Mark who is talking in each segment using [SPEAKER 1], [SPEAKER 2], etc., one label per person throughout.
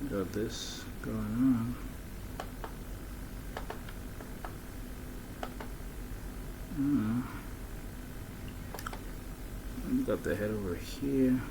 [SPEAKER 1] Got this going on. Got the head over here.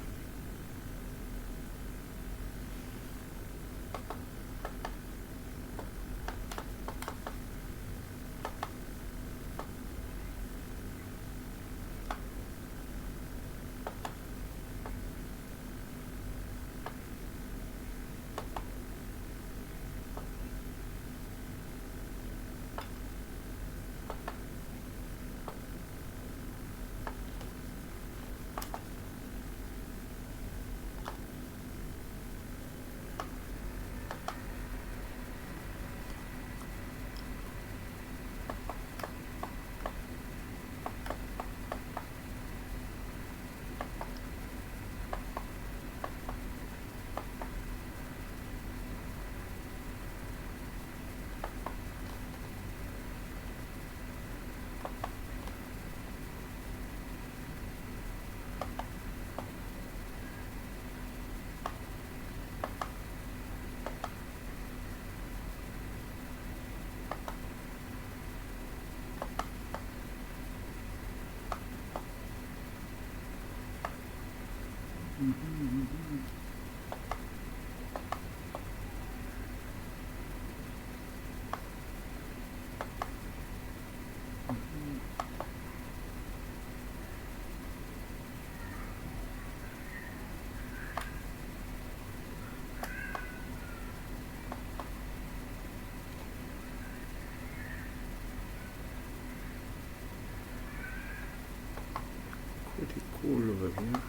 [SPEAKER 1] Pretty cool over here.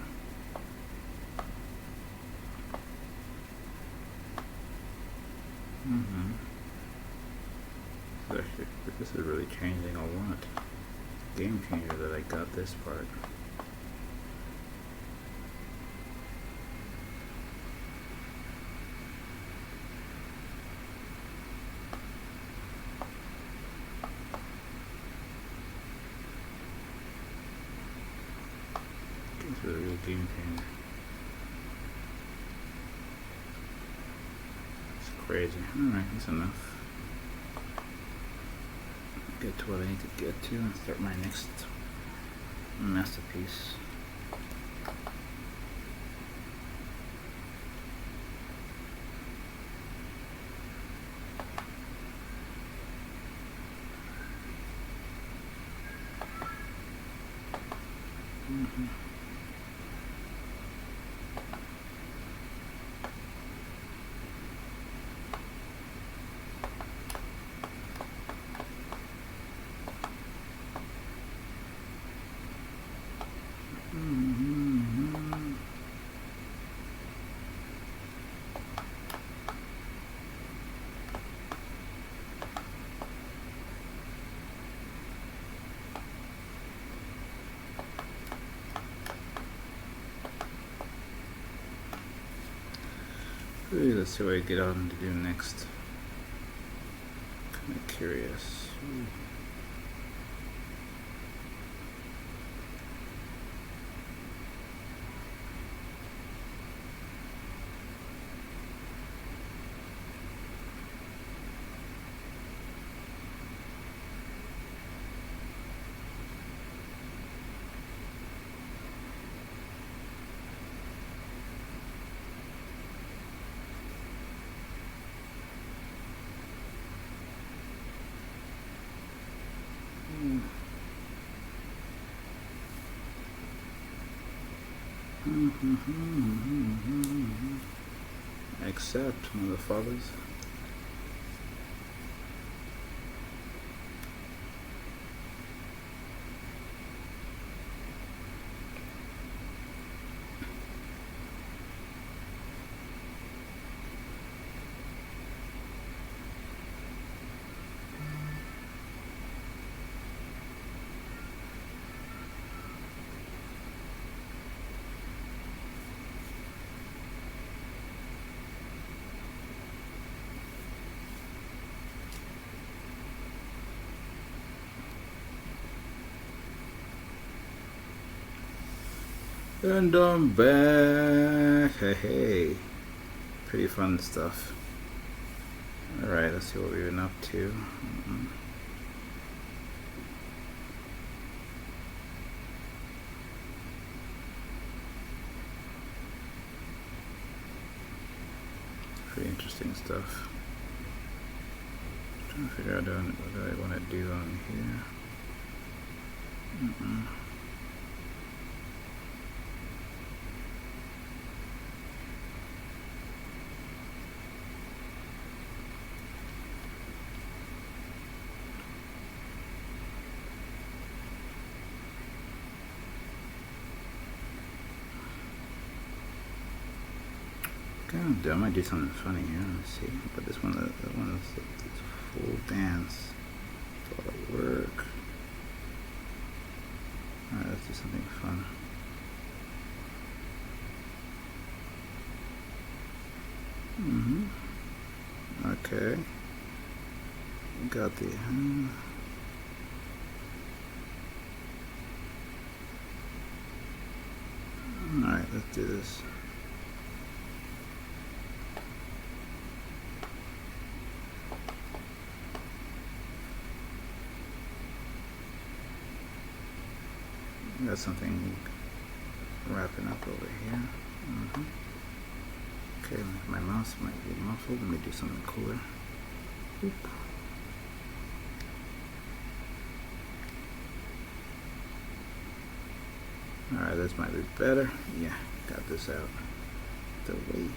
[SPEAKER 1] Actually, this is really changing a lot. Game changer that I got this part. This is a real game changer. It's crazy. Alright, that's enough. Get to what I need to get to and start my next masterpiece. Really, let's see what I get on to do next. Kind of curious. Accept, motherfuckers. And I'm back. Hey, hey. Pretty fun stuff. Alright, let's see what we've been up to. Pretty interesting stuff. Trying to figure out what do I want to do on here. God, I might do something funny here. Let's see. But this one, that one is full dance. It's a lot of work. Alright, let's do something fun. Okay. Got the. Alright, let's do this. Got something wrapping up over here. Okay, my mouse might be muffled. Let me do something cooler. Oop. Alright, this might be better. Yeah, got this out the way.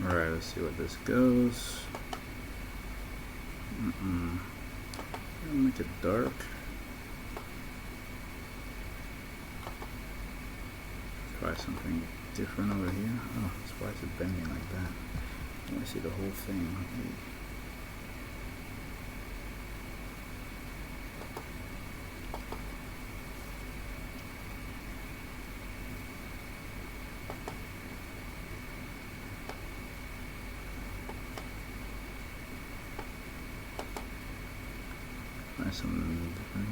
[SPEAKER 1] Alright, let's see what this goes. I'll make it dark. Try something different over here. Oh, why is it bending like that? I want to see the whole thing. Try something different.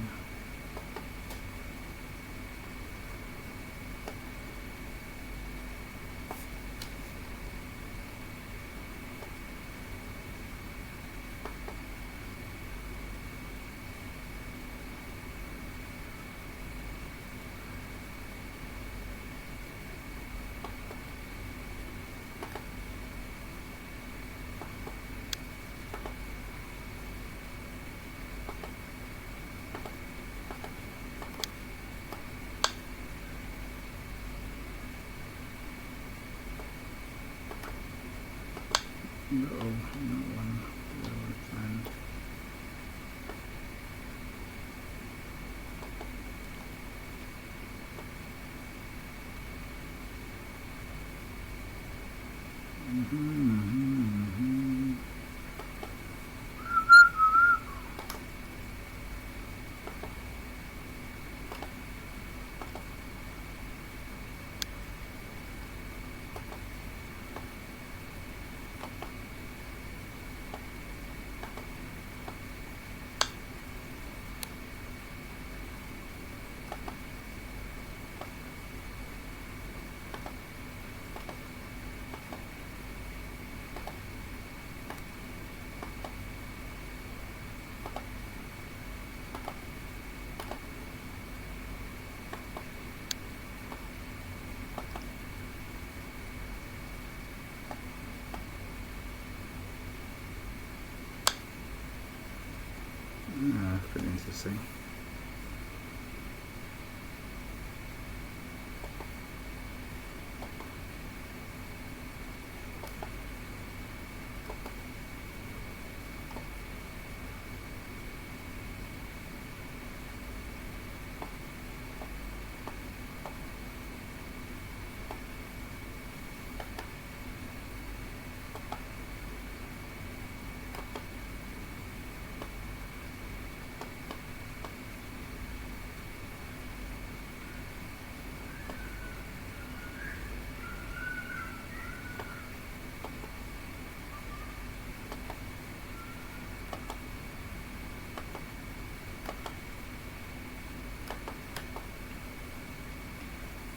[SPEAKER 1] No, no one. No one. Pretty interesting.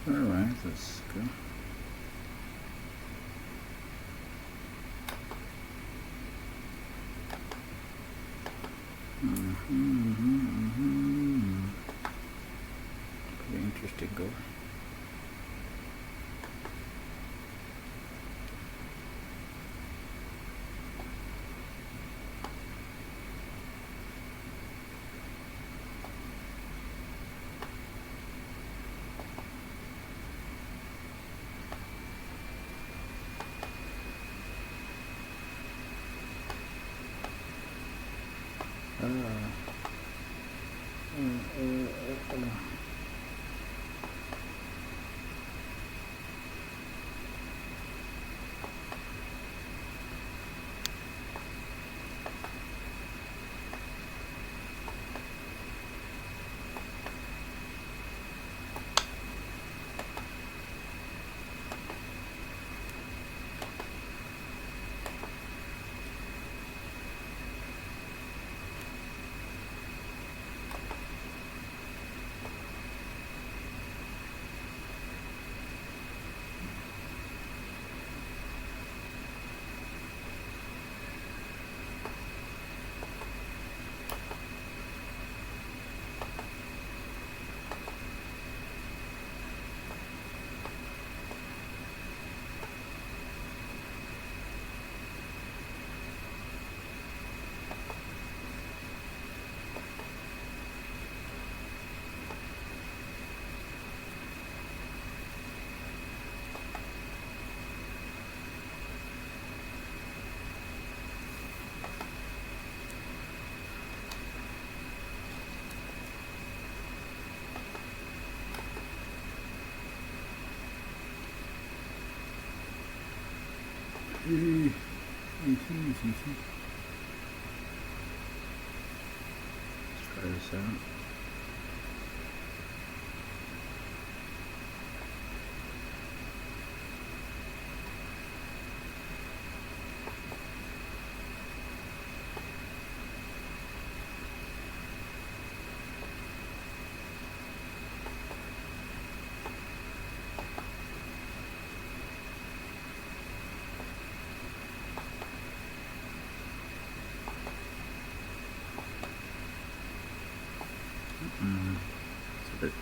[SPEAKER 1] Alright, let's go. Pretty interesting goal. Let's try this out. It's a bit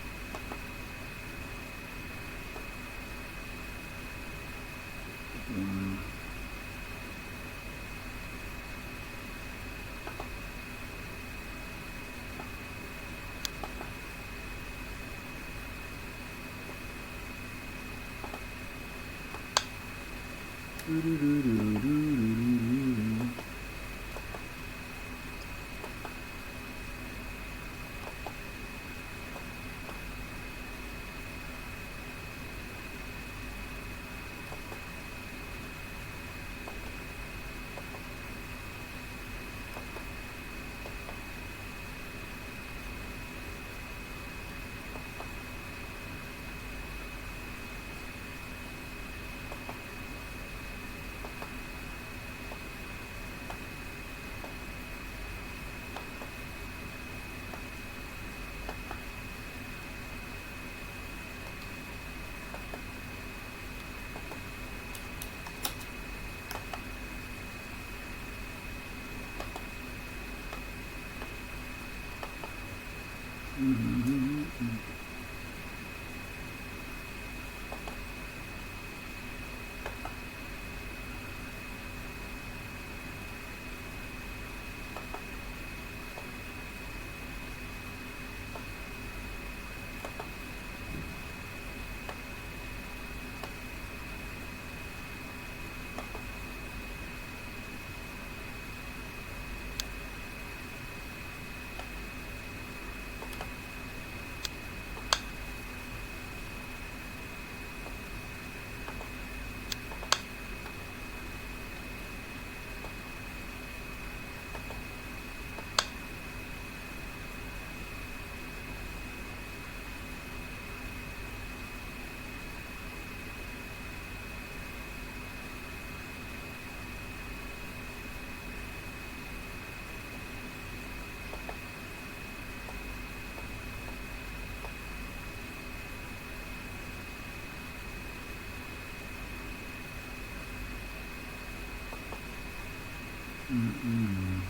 [SPEAKER 1] Mm-mm.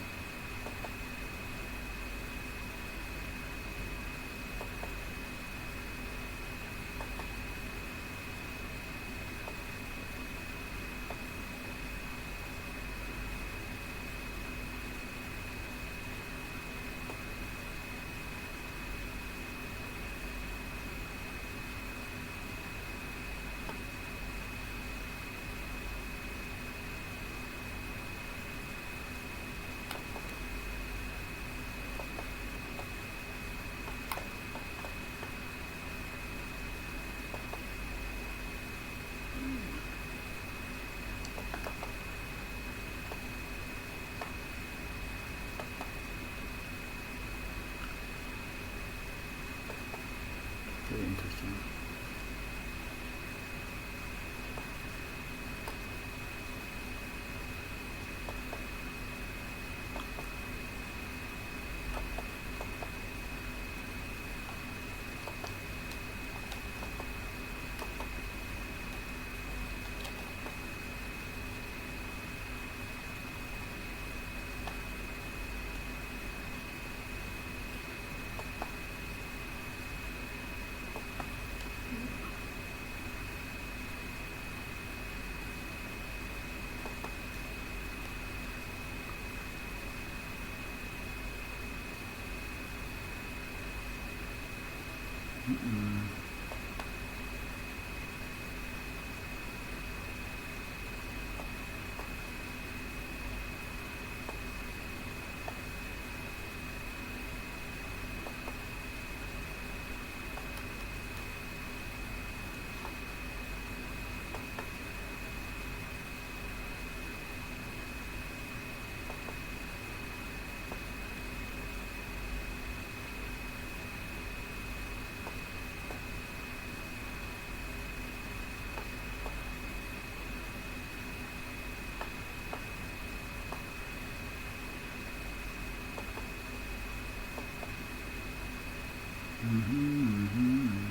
[SPEAKER 1] Very interesting. Mm-mm. Mm-hmm. Mm-hmm.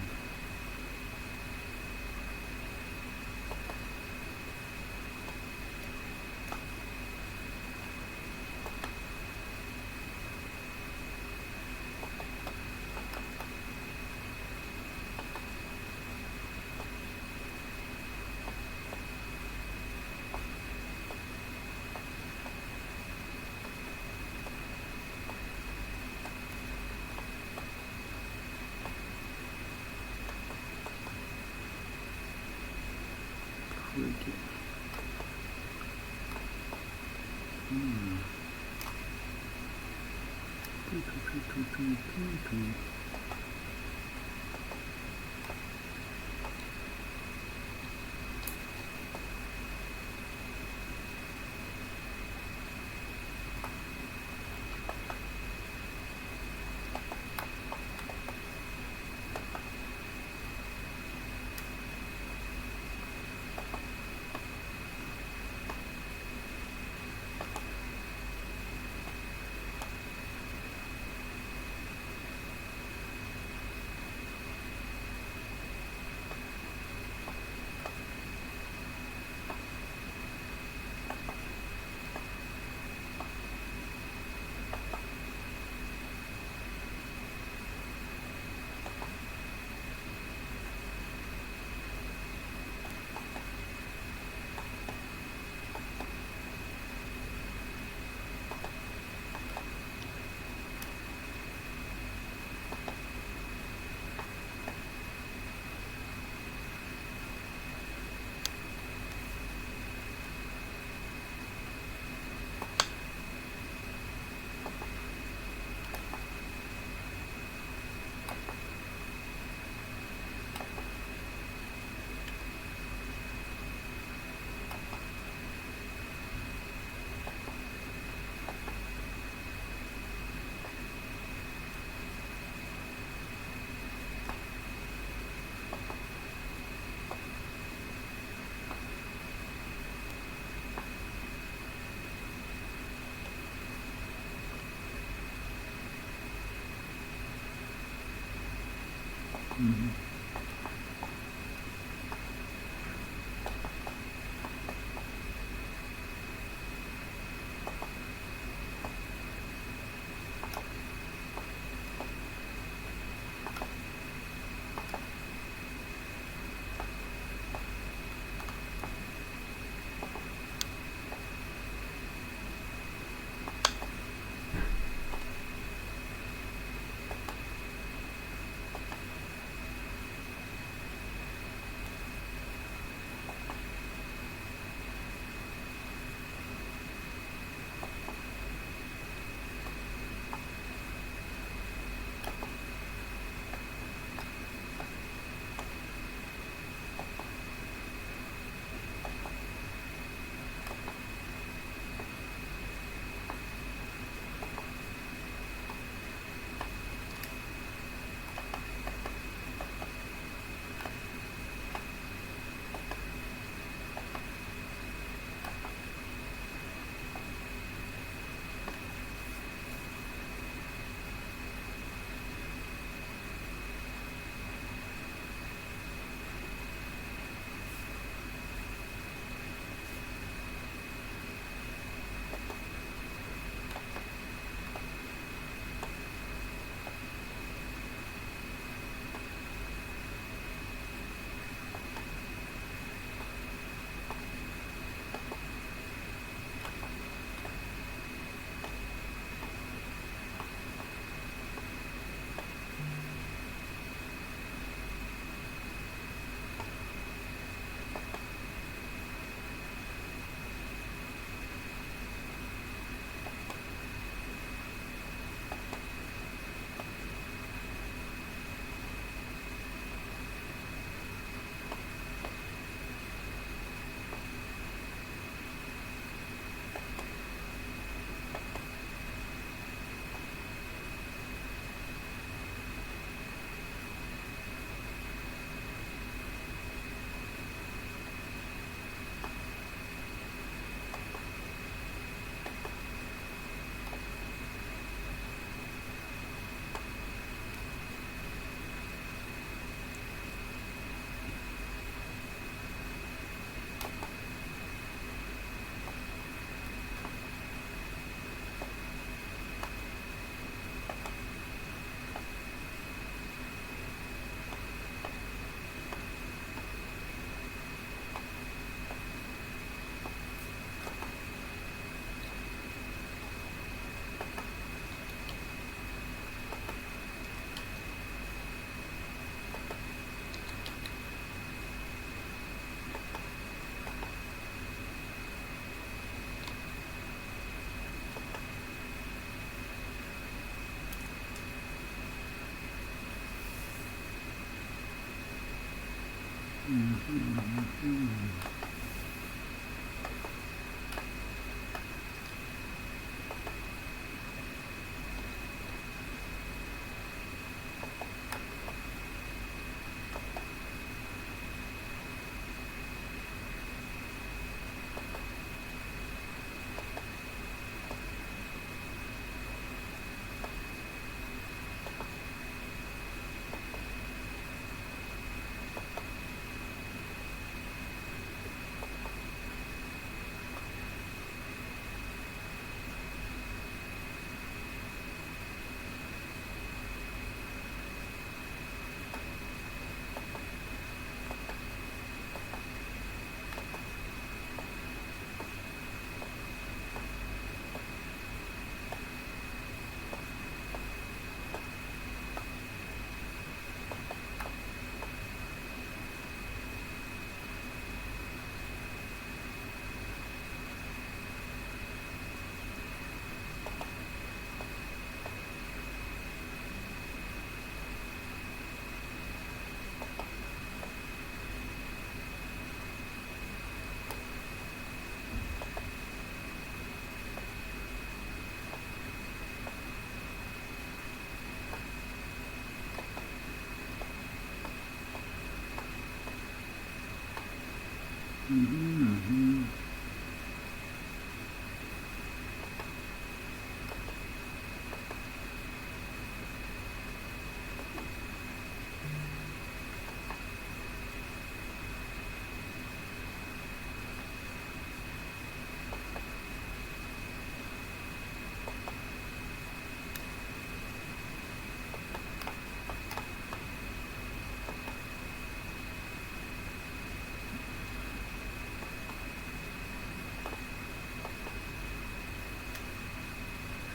[SPEAKER 1] Freaky. Hmm.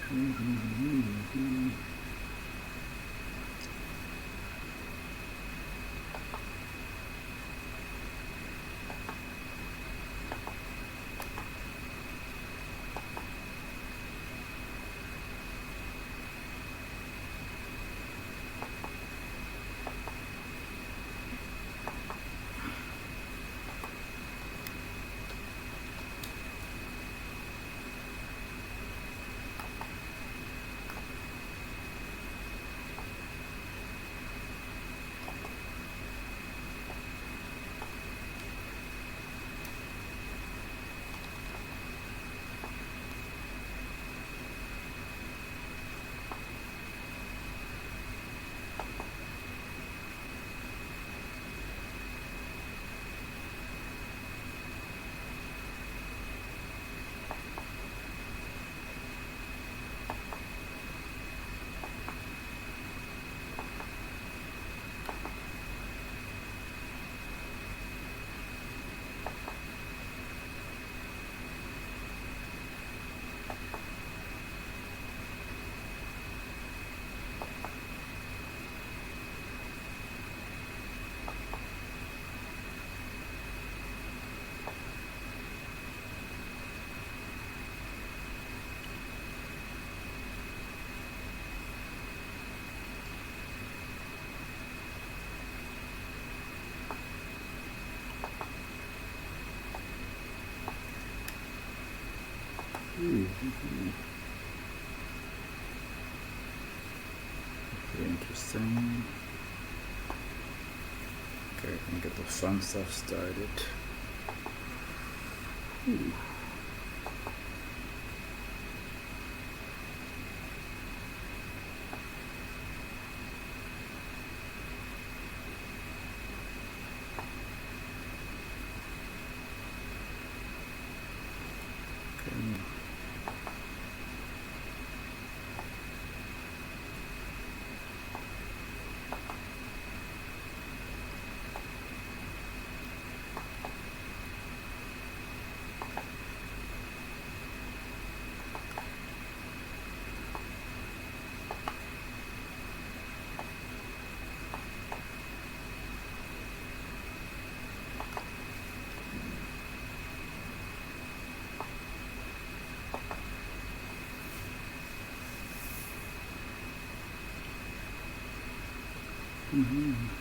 [SPEAKER 1] Pretty interesting. Okay, I can get the fun stuff started. Ooh. Mm-hmm.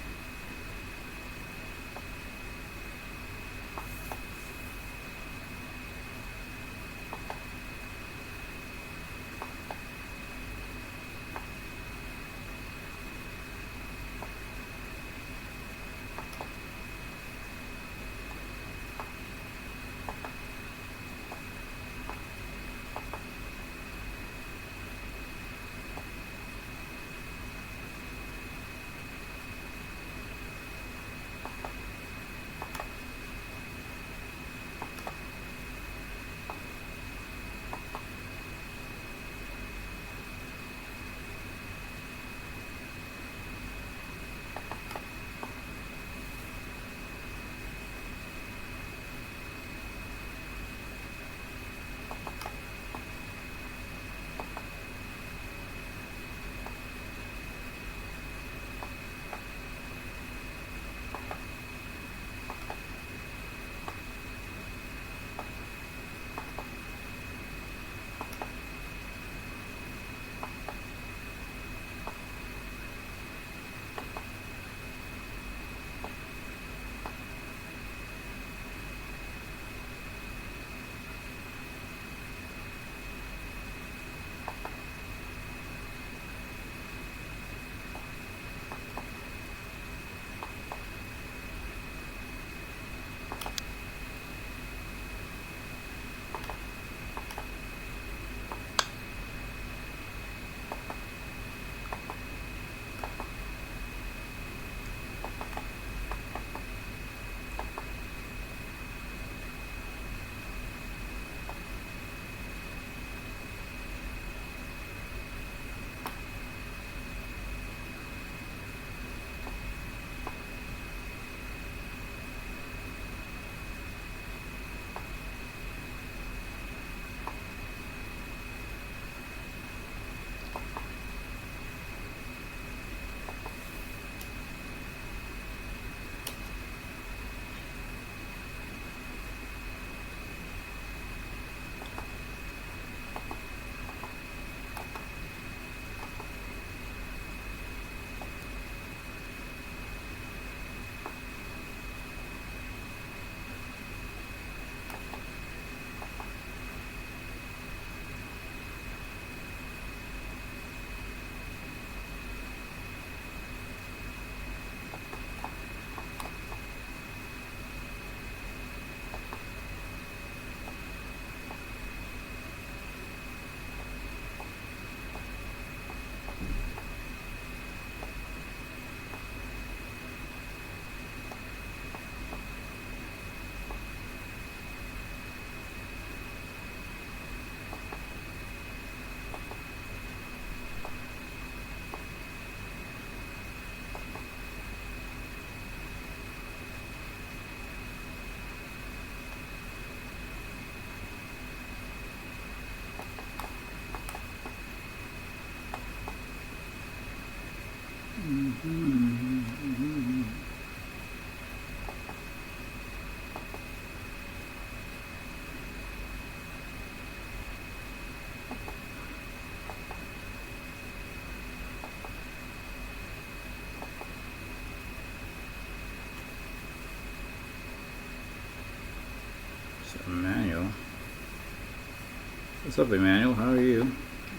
[SPEAKER 1] What's up, Emmanuel? How are you?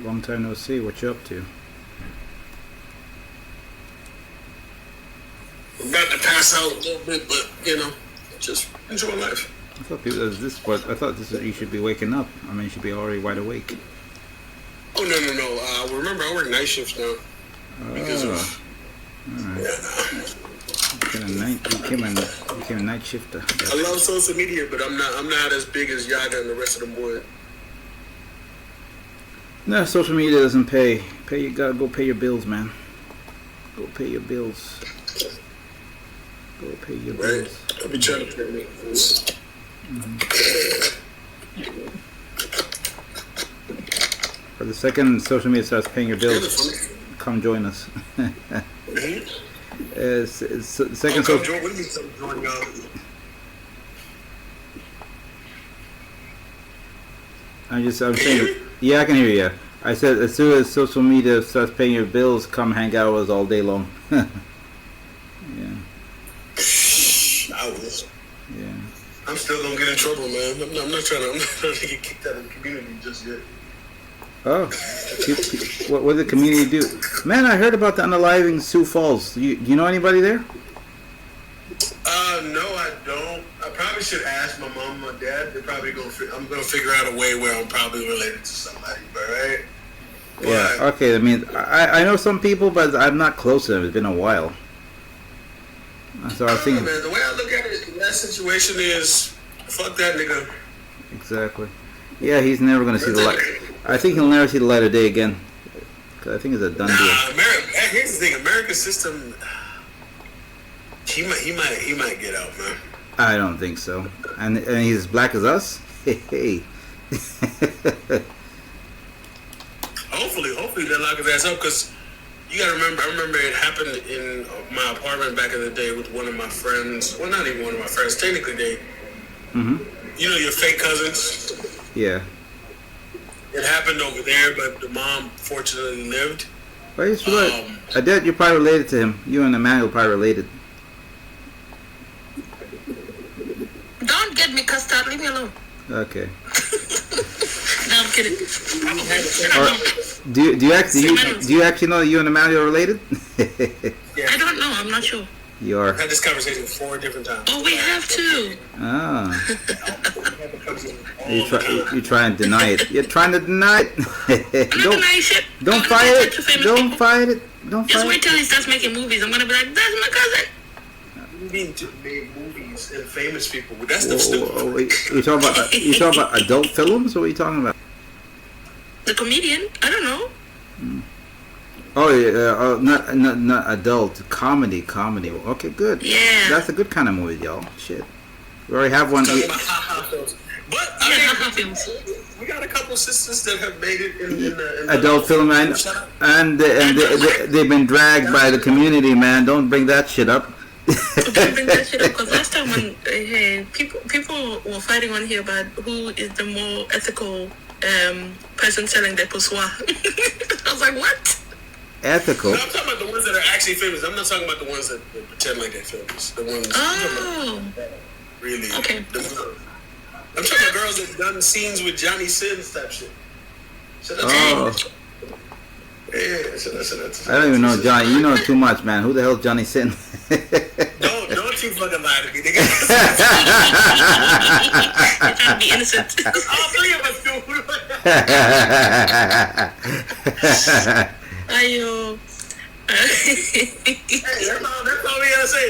[SPEAKER 1] Long time no see. What you up to?
[SPEAKER 2] I'm about to pass out a little bit, but just enjoy life.
[SPEAKER 1] I thought I thought you should be waking up. I mean, you should be already wide awake.
[SPEAKER 2] Oh no. Remember, I work night shifts now. Because of
[SPEAKER 1] alright.
[SPEAKER 2] yeah.
[SPEAKER 1] You became a night shifter.
[SPEAKER 2] I love social media, but I'm not as big as Yaga and the rest of them boys.
[SPEAKER 1] No, social media doesn't pay. You gotta go pay your bills, man. Go pay your bills. Go pay your bills.
[SPEAKER 2] I'll be trying to pay me.
[SPEAKER 1] For the second social media starts paying your bills, come join us. Second social.
[SPEAKER 2] What do you mean join y'all?
[SPEAKER 1] I'm saying. Yeah, I can hear you. Yeah. I said as soon as social media starts paying your bills, come hang out with us all day long. Yeah.
[SPEAKER 2] I was.
[SPEAKER 1] Yeah.
[SPEAKER 2] I'm still gonna get in trouble, man. I'm not trying to get kicked out of the community just yet.
[SPEAKER 1] Oh, what did the community do? Man, I heard about the unaliving Sioux Falls. Do you know anybody there?
[SPEAKER 2] No, I don't. I probably should ask my mom and my dad. They're probably I'm gonna figure out a way where I'm probably related to somebody, right?
[SPEAKER 1] Yeah. Okay. I mean, I know some people, but I'm not close to them. It's been a while. So I was thinking.
[SPEAKER 2] Man, the way I look at it in that situation is, fuck that nigga.
[SPEAKER 1] Exactly. Yeah, he's never gonna see the light. I think he'll never see the light of day again. Cause I think it's a done deal.
[SPEAKER 2] Here's the thing: American system. He might get out, man.
[SPEAKER 1] I don't think so. And he's as black as us. Hey.
[SPEAKER 2] Hopefully they'll lock his ass up, because you gotta remember. I remember it happened in my apartment back in the day with one of my friends. Well, not even one of my friends. Technically, you know, your fake cousins.
[SPEAKER 1] Yeah.
[SPEAKER 2] It happened over there, but the mom fortunately lived.
[SPEAKER 1] Well, he's I bet you're probably related to him. You and Emmanuel probably related.
[SPEAKER 3] Don't get me cussed out. Leave me alone.
[SPEAKER 1] Okay.
[SPEAKER 3] No, I'm kidding.
[SPEAKER 1] Do you actually know that you and Emmanuel are related?
[SPEAKER 2] Yeah.
[SPEAKER 3] I don't know. I'm not sure.
[SPEAKER 1] You are.
[SPEAKER 2] I've had this conversation 4 different times.
[SPEAKER 3] Oh, we have to.
[SPEAKER 1] Ah. You trying to deny it. You're trying to deny it.
[SPEAKER 3] I'm not denying shit.
[SPEAKER 1] Don't fight it. Don't fight it.
[SPEAKER 3] Just wait till he starts making movies. I'm gonna be like, that's my cousin.
[SPEAKER 2] You mean to make movies and famous people? That's the stupid.
[SPEAKER 1] Wait, you talking about adult films? Or what are you talking about?
[SPEAKER 3] The comedian? I don't know.
[SPEAKER 1] Oh yeah, not adult comedy. Okay, good.
[SPEAKER 3] Yeah.
[SPEAKER 1] That's a good kind of movie, y'all. Shit. We already have one.
[SPEAKER 2] Talking about ha-ha films. But
[SPEAKER 3] Ha-ha films.
[SPEAKER 2] We got a couple sisters that have made it in the
[SPEAKER 1] adult film, and they've been dragged by the community, man. Don't bring that shit up.
[SPEAKER 3] Don't bring that shit up, because last time when people were fighting on here about who is the more ethical person selling their poussoir. I was like, what?
[SPEAKER 1] Ethical?
[SPEAKER 2] No, I'm talking about the ones that are actually famous. I'm not talking about the ones that pretend like they're famous. The ones.
[SPEAKER 3] Oh.
[SPEAKER 2] Really?
[SPEAKER 3] Okay.
[SPEAKER 2] I'm talking about girls that done scenes with Johnny Sins type shit.
[SPEAKER 1] Oh.
[SPEAKER 2] Yeah,
[SPEAKER 1] I don't even know Johnny. You know too much, man. Who the hell's Johnny Sin?
[SPEAKER 2] Don't you fucking lie to me, nigga.
[SPEAKER 3] You're trying to be innocent.
[SPEAKER 2] All 3 of us do.
[SPEAKER 3] Ayo.
[SPEAKER 2] Hey, that's all we gotta say.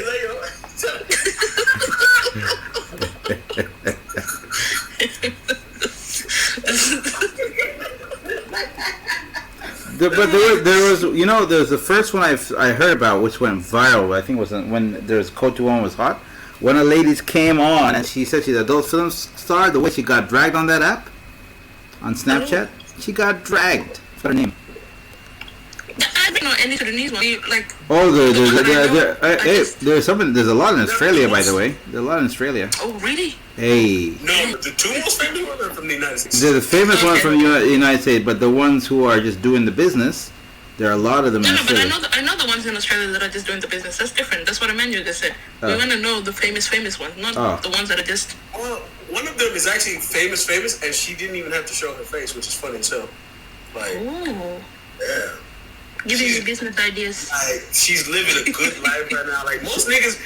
[SPEAKER 1] But there was, you know, there's the first one I heard about, which went viral. I think it was when there's Coach One was hot. One of the ladies came on and she said she's an adult film star. The way she got dragged on that app, on Snapchat, she got dragged. What's her name?
[SPEAKER 3] I don't know any Sudanese one. Like.
[SPEAKER 1] Oh, there's something. There's a lot in Australia, by the way. There's a lot in Australia.
[SPEAKER 3] Oh, really?
[SPEAKER 1] Hey.
[SPEAKER 2] No, the 2 most famous ones are from the United States.
[SPEAKER 1] They're the famous ones from the United States, but the ones who are just doing the business, there are a lot of them in Australia.
[SPEAKER 3] But I know the ones in Australia that are just doing the business. That's different. That's what Emmanuel just said. We want to know the famous ones, not the ones that are just.
[SPEAKER 2] Well, one of them is actually famous, and she didn't even have to show her face, which is funny as hell. Like,
[SPEAKER 3] Ooh.
[SPEAKER 2] yeah.
[SPEAKER 3] Giving you business ideas.
[SPEAKER 2] Like, she's living a good life right now. Like, most niggas,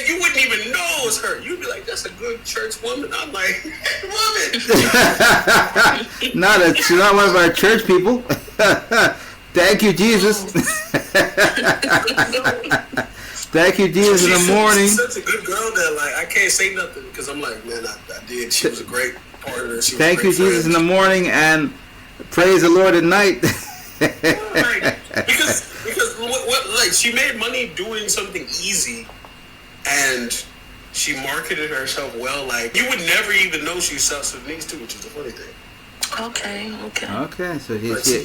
[SPEAKER 2] you wouldn't even know it was her. You'd be like, that's a good church woman. I'm like, woman.
[SPEAKER 1] She's not one of our church people. Thank you, Jesus. Thank you, Jesus, in the morning.
[SPEAKER 2] She's such a good girl that, like, I can't say nothing because I'm like, man, I did. She was a great partner.
[SPEAKER 1] Thank you, Jesus, in the morning, and praise the Lord at night.
[SPEAKER 2] because what like she made money doing something easy, and she marketed herself well. Like, you would never even know she's South Sudanese too, which is the funny thing.
[SPEAKER 1] Okay. So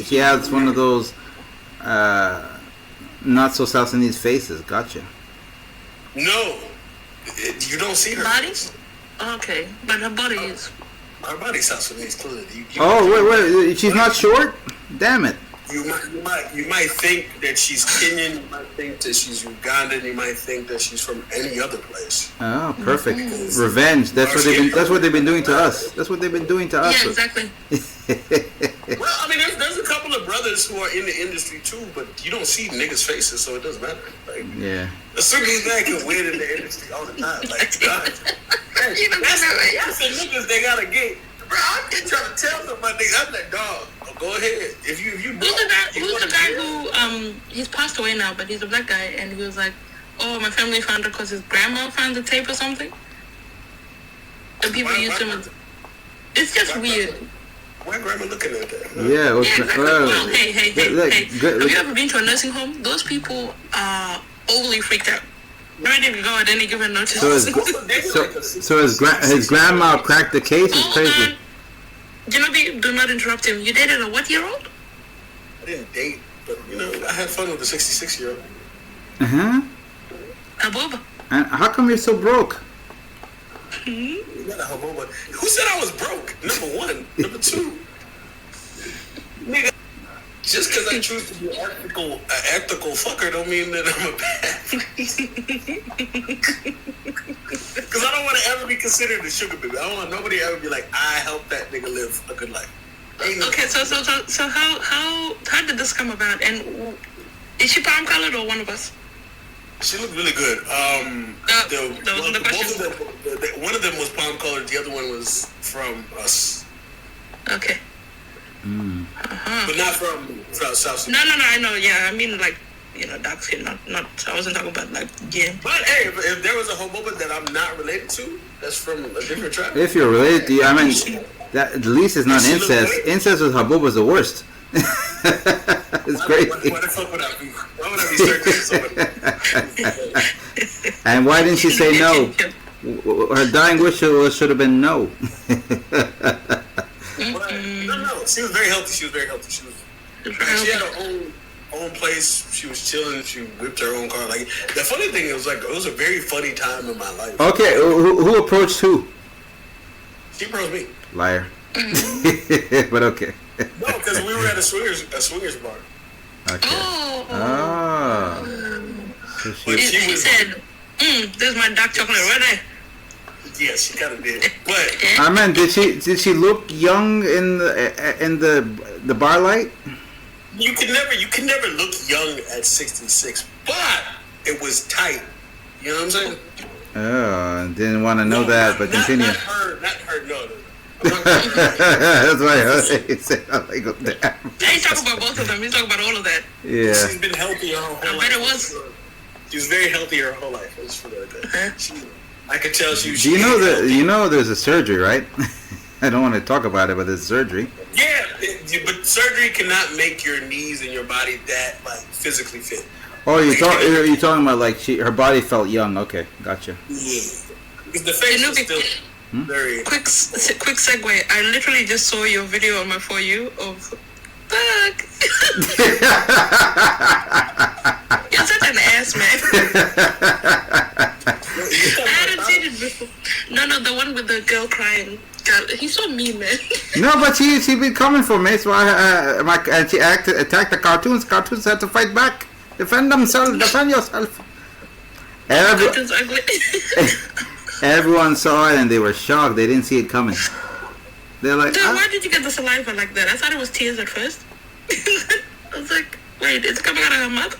[SPEAKER 1] she has one of those not so South Sudanese faces. Gotcha.
[SPEAKER 2] No, you don't see her
[SPEAKER 3] body. Okay, but her body is.
[SPEAKER 2] Her body's South Sudanese clearly.
[SPEAKER 1] Wait, she's not short. Damn it.
[SPEAKER 2] You might think that she's Kenyan. You might think that she's Ugandan. You might think that she's from any other place.
[SPEAKER 1] Oh, perfect. Revenge. That's what they've been doing to us. That's what they've been doing to us.
[SPEAKER 3] Yeah, exactly.
[SPEAKER 2] Well, I mean, there's a couple of brothers who are in the industry too, but you don't see niggas' faces, so it doesn't matter. Like,
[SPEAKER 1] yeah.
[SPEAKER 2] A Sudanese man can win in the industry all the time. Like, God, that's the niggas they gotta get. Bro, I'm just trying to tell somebody, I'm like, dog, go ahead. If you
[SPEAKER 3] who's the guy who he's passed away now, but he's a black guy, and he was like, oh, my family found it because his grandma found the tape or something, and people used him as, it's just weird.
[SPEAKER 2] Why grandma looking at that?
[SPEAKER 1] Yeah.
[SPEAKER 3] Exactly. Well, hey. Have you ever been to a nursing home? Those people are overly freaked out. Ready to go at any given notice.
[SPEAKER 1] So his grandma cracked the case. It's crazy.
[SPEAKER 3] Do not interrupt him. You dated a what-year-old?
[SPEAKER 2] I didn't date, but I had fun with a 66-year-old.
[SPEAKER 3] Haboba.
[SPEAKER 1] And how come you're so broke?
[SPEAKER 2] Not a haboba. Who said I was broke? Number one. Number two. Nigga. Just because I choose to be an ethical fucker don't mean that I'm a bad. Because I don't want to ever be considered a sugar baby. I don't want nobody to ever be like, I helped that nigga live a good life.
[SPEAKER 3] Okay, so how did this come about? And is she palm colored or one of us?
[SPEAKER 2] She looked really good. One of them was palm colored. The other one was from us.
[SPEAKER 3] Okay.
[SPEAKER 2] But not from South Sudan.
[SPEAKER 3] No, I know, yeah. I mean, like, dark skin, not, I wasn't talking about, like, yeah.
[SPEAKER 2] But, hey, if there was a hoboba that I'm not related to, that's from a different tribe.
[SPEAKER 1] If you're related to, I mean, that at least it's not incest. Incest with haboba is the worst. It's crazy.
[SPEAKER 2] Why the fuck would I be? Why would I be certain?
[SPEAKER 1] And why didn't she say no? Her dying wish should have been no.
[SPEAKER 2] No. She was very healthy. She had her own place. She was chilling. She whipped her own car. Like, the funny thing is, like, it was a very funny time in my life.
[SPEAKER 1] Okay, who approached who?
[SPEAKER 2] She approached me.
[SPEAKER 1] Liar. But okay.
[SPEAKER 2] No, because we were at a swingers bar.
[SPEAKER 1] Okay.
[SPEAKER 3] Oh.
[SPEAKER 1] So
[SPEAKER 3] she said, "There's my dark chocolate right there."
[SPEAKER 2] Yeah, she kind of did. But
[SPEAKER 1] I mean, did she look young in the bar light?
[SPEAKER 2] You can never look young at 66, but it was tight. You know what I'm saying?
[SPEAKER 1] Oh, didn't want to know that, but continue.
[SPEAKER 2] Not her. No.
[SPEAKER 1] That's why I said, I'm like, oh, damn.
[SPEAKER 3] He's talking about both of them. He's talking about all of that.
[SPEAKER 1] Yeah.
[SPEAKER 2] She's been healthy her whole life.
[SPEAKER 3] I bet it was.
[SPEAKER 2] She was very healthy her whole life. Let's put it like that. I could tell she was.
[SPEAKER 1] Do you know there's a surgery, right? I don't want to talk about it, but there's surgery.
[SPEAKER 2] Yeah, but surgery cannot make your knees and your body that like physically fit.
[SPEAKER 1] Oh, you're talking about like her body felt young. Okay, gotcha.
[SPEAKER 2] Yeah, because the face is still very.
[SPEAKER 3] Quick segue. I literally just saw your video on my For You of fuck. You're such an ass, man. I hadn't seen it before. No, the one with the girl crying. God, he's so mean, man.
[SPEAKER 1] No, but she been coming for me, so and she attacked the cartoons. Cartoons had to fight back, defend themselves, defend yourself.
[SPEAKER 3] Cartoons ugly.
[SPEAKER 1] Everyone saw it and they were shocked. They didn't see it coming. They're like,
[SPEAKER 3] Dude, why did you get the saliva like that? I thought it was tears at first. I was like, wait, it's coming out of her mouth?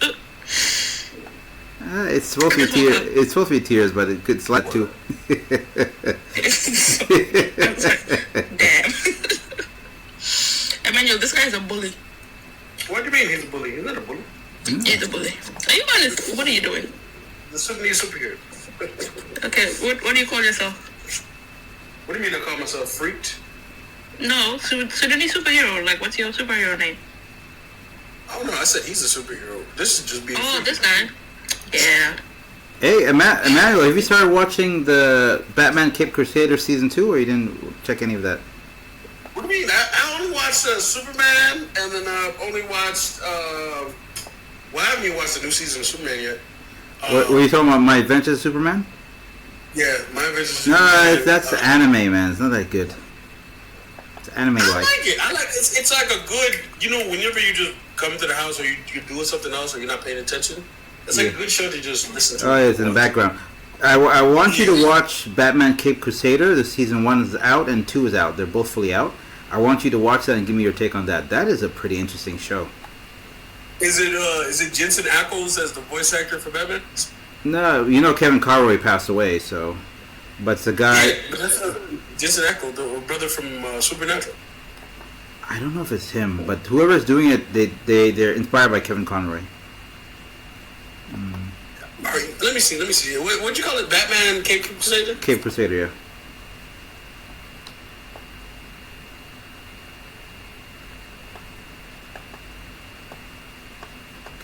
[SPEAKER 1] It's supposed to be tears. It's supposed to be tears, but it could slide too.
[SPEAKER 3] I was like, damn. Emmanuel, this guy's a bully.
[SPEAKER 2] What do you mean he's a bully? He's not a bully.
[SPEAKER 3] He's a bully. Are you honest? What are you doing?
[SPEAKER 2] The Sudanese superhero.
[SPEAKER 3] Okay, what do you call yourself?
[SPEAKER 2] What do you mean I call myself freaked?
[SPEAKER 3] No, Sudanese superhero. Like, what's your superhero name?
[SPEAKER 2] Oh no, I said he's a superhero. This is just being.
[SPEAKER 3] Oh, this guy. Yeah.
[SPEAKER 1] Hey, Emmanuel, have you started watching the Batman Cape Crusader season 2, or you didn't check any of that?
[SPEAKER 2] What do you mean? I only watched Superman, and then I only watched. Well, I haven't even watched the new season of Superman yet.
[SPEAKER 1] What were you talking about? My Adventures of Superman?
[SPEAKER 2] Yeah, My Adventures of
[SPEAKER 1] No,
[SPEAKER 2] Superman.
[SPEAKER 1] that's anime, man. It's not that good. It's anime-like.
[SPEAKER 2] I like it. I like it. It's like a good. You know, whenever you just come to the house or you're doing something else or you're not paying attention, it's like a good show to just listen to.
[SPEAKER 1] Oh, yeah, it's in the background. I want you to watch Batman Cape Crusader. The season 1 is out and 2 is out. They're both fully out. I want you to watch that and give me your take on that. That is a pretty interesting show.
[SPEAKER 2] Is it Jensen Ackles as the voice actor for Batman?
[SPEAKER 1] No, you know Kevin Conroy passed away, so. But it's the guy.
[SPEAKER 2] Yeah, but that's Jensen Ackles, the brother from Supernatural.
[SPEAKER 1] I don't know if it's him, but whoever's doing it, they're inspired by Kevin Conroy.
[SPEAKER 2] All right, let me see. What'd you call it? Batman Cape Crusader?
[SPEAKER 1] Cape Crusader, yeah.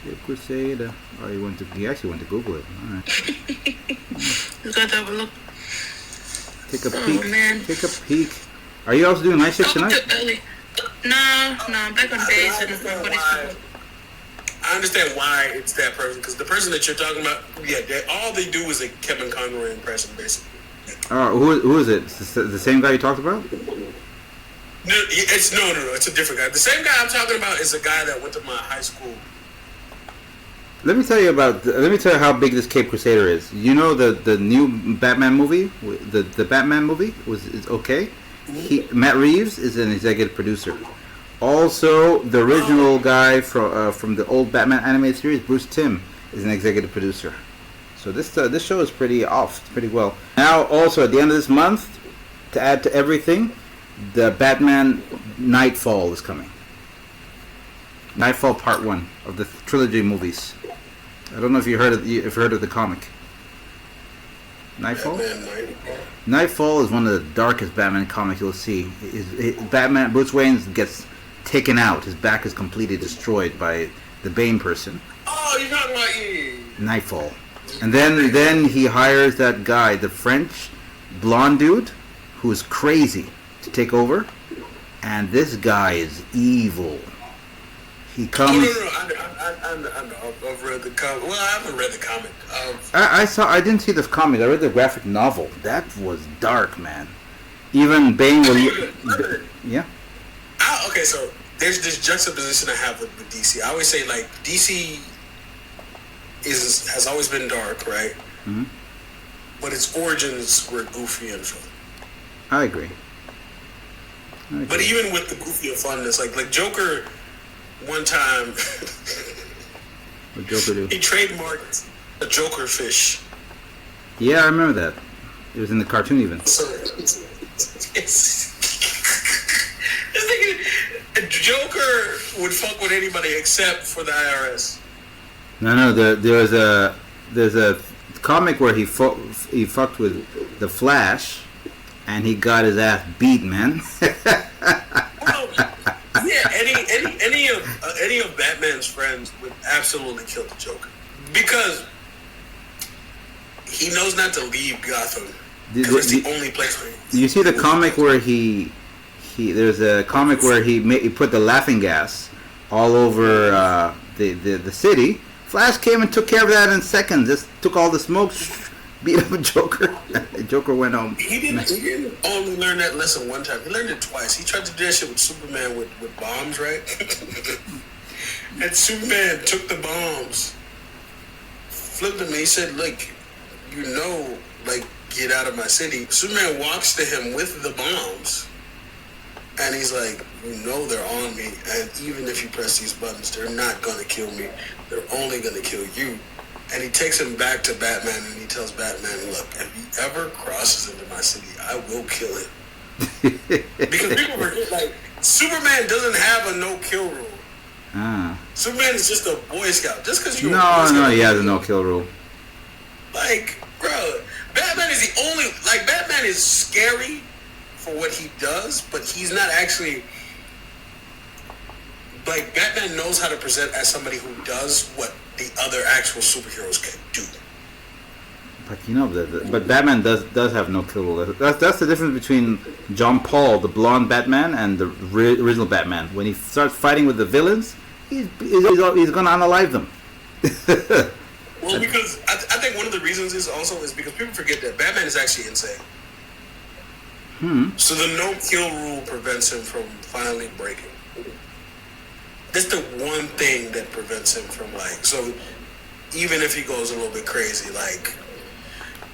[SPEAKER 1] Cape Crusader. Oh, he actually went to Google it. All right.
[SPEAKER 3] You got to have a look.
[SPEAKER 1] Take a peek.
[SPEAKER 3] Man.
[SPEAKER 1] Take a peek. Are you also doing night shift tonight?
[SPEAKER 3] Too early. No, I'm back on days and everybody's cool.
[SPEAKER 2] I understand why it's that person, because the person that you're talking about, all they do is a Kevin Conroy impression, basically.
[SPEAKER 1] Oh, who is it? The same guy you talked about?
[SPEAKER 2] No, it's a different guy. The same guy I'm talking about is a guy that went to my high school.
[SPEAKER 1] Let me tell you how big this Cape Crusader is. You know the new Batman movie, the Batman movie is okay. Matt Reeves is an executive producer. Also, the original guy from the old Batman animated series, Bruce Timm, is an executive producer. So this show is pretty off, pretty well. Now, also at the end of this month, to add to everything, the Batman Nightfall is coming. Nightfall Part 1 of the trilogy movies. I don't know if you heard of the comic. Nightfall? Nightfall is one of the darkest Batman comics you'll see. Batman, Bruce Wayne gets taken out. His back is completely destroyed by the Bane person.
[SPEAKER 2] Oh, you're talking about
[SPEAKER 1] Nightfall. And then he hires that guy, the French blonde dude, who is crazy, to take over. And this guy is evil. He comes.
[SPEAKER 2] Oh, no. I've read the comic. Well, I haven't read the comic.
[SPEAKER 1] I didn't see the comic. I read the graphic novel. That was dark, man. Even Bane will. Yeah.
[SPEAKER 2] Okay, so there's this juxtaposition I have with DC. I always say like DC has always been dark, right?
[SPEAKER 1] Mm-hmm.
[SPEAKER 2] But its origins were goofy and fun.
[SPEAKER 1] I agree.
[SPEAKER 2] But even with the goofy and funness, like Joker. One time,
[SPEAKER 1] what Joker do?
[SPEAKER 2] He trademarked a Joker fish.
[SPEAKER 1] Yeah, I remember that. It was in the cartoon even.
[SPEAKER 2] So, Joker would fuck with anybody except for the IRS.
[SPEAKER 1] No. There's a comic where he fucked with the Flash, and he got his ass beat, man.
[SPEAKER 2] Yeah, any of Batman's friends would absolutely kill the Joker because he knows not to leave Gotham. Because it's the only place where
[SPEAKER 1] you see the comic where there's a comic where he put the laughing gas all over the city. Flash came and took care of that in seconds. Just took all the smoke, beat up a Joker. Joker went home.
[SPEAKER 2] He didn't only learn that lesson one time. He learned it twice. He tried to do that shit with Superman with bombs, right? And Superman took the bombs, flipped them, and he said, "Look, get out of my city. Superman walks to him with the bombs, and he's like, you know they're on me, and even if you press these buttons, they're not gonna kill me. They're only gonna kill you. And he takes him back to Batman, and he tells Batman, look, if he ever crosses into my city, I will kill it. Because people forget, like, Superman doesn't have a no-kill rule. Superman is just a Boy Scout. Just because you're a Boy Scout.
[SPEAKER 1] No, he has a no-kill rule.
[SPEAKER 2] Like, bro, Batman is the only... Like, Batman is scary for what he does, but he's not actually... Like, Batman knows how to present as somebody who does what the other actual superheroes can do.
[SPEAKER 1] But you know, but Batman does have no kill rule. That's the difference between John Paul, the blonde Batman, and the original Batman. When he starts fighting with the villains, he's gonna unalive them.
[SPEAKER 2] Well, because I think one of the reasons is because people forget that Batman is actually insane. So the no kill rule prevents him from finally breaking. That's the one thing that prevents him from, like, so even if he goes a little bit crazy, like,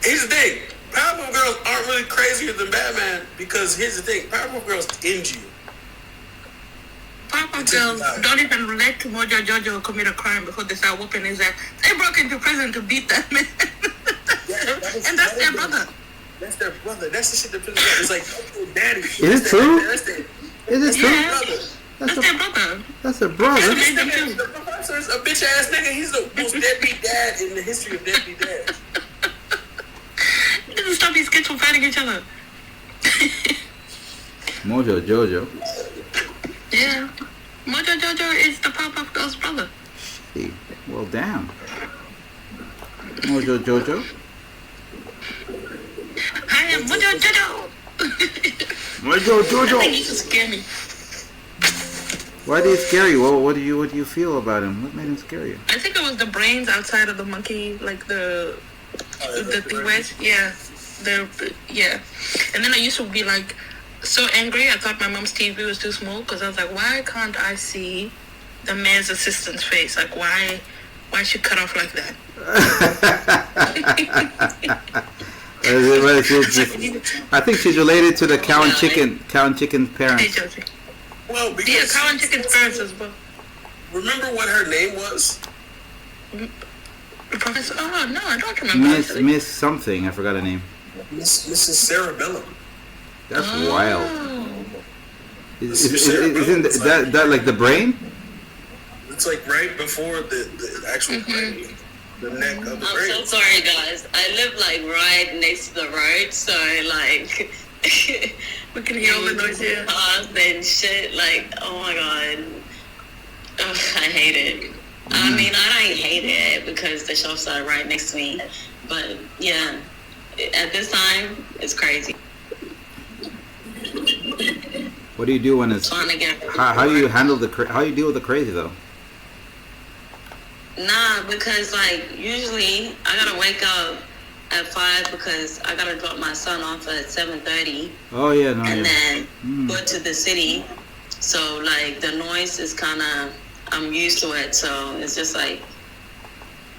[SPEAKER 2] here's the thing, Powerpuff Girls aren't really crazier than Batman, because here's the thing, Powerpuff Girls end you.
[SPEAKER 3] Powerpuff Girls don't even let Mojo Jojo commit a crime before they start whooping his ass. They broke into prison to beat that man. And that's their brother.
[SPEAKER 2] That's their brother. That's the shit that pisses me off. It's like, oh, daddy.
[SPEAKER 1] Is it true? Is it true?
[SPEAKER 3] That's their brother.
[SPEAKER 1] That's their brother.
[SPEAKER 2] The professor's a bitch ass nigga. He's the most deadbeat dad in the history of deadbeat dads.
[SPEAKER 3] He doesn't stop these kids from fighting each other.
[SPEAKER 1] Mojo Jojo.
[SPEAKER 3] Yeah. Mojo Jojo is the Powerpuff Girls' brother.
[SPEAKER 1] Hey, well, damn. Mojo Jojo.
[SPEAKER 3] I am Mojo Jojo.
[SPEAKER 1] Mojo Jojo.
[SPEAKER 3] I think he just scared me.
[SPEAKER 1] Why did he scare you? What do you feel about him? What made him scare you?
[SPEAKER 3] I think it was the brains outside of the monkey, like the wedge. Yeah, yeah. And then I used to be like so angry. I thought my mom's TV was too small because I was like, why can't I see the man's assistant's face? Like, why she cut off like that?
[SPEAKER 1] I think she's related to the cow and chicken parents.
[SPEAKER 2] Well, because
[SPEAKER 3] yeah, cow and chicken's parents as well.
[SPEAKER 2] Remember what her name was?
[SPEAKER 3] Professor? Oh no, I don't remember.
[SPEAKER 1] Miss something. I forgot her name.
[SPEAKER 2] Mrs. Cerebellum.
[SPEAKER 1] That's wild. Isn't that like the brain?
[SPEAKER 2] It's like right before the actual brain. The neck of the brain.
[SPEAKER 4] I'm so sorry, guys. I live like right next to the road, so like
[SPEAKER 3] we can hear all the noise here.
[SPEAKER 4] Cars and shit. Like, oh my god, ugh, I hate it. I mean, I don't hate it because the shops are right next to me, but yeah, at this time, it's crazy.
[SPEAKER 1] What do you do when it's? How do you handle how do you deal with the crazy though?
[SPEAKER 4] Nah, because like usually I gotta wake up at 5 because I gotta drop my son off at 7:30.
[SPEAKER 1] Oh yeah, no.
[SPEAKER 4] And then go to the city. So like the noise is kind of, I'm used to it. So it's just like,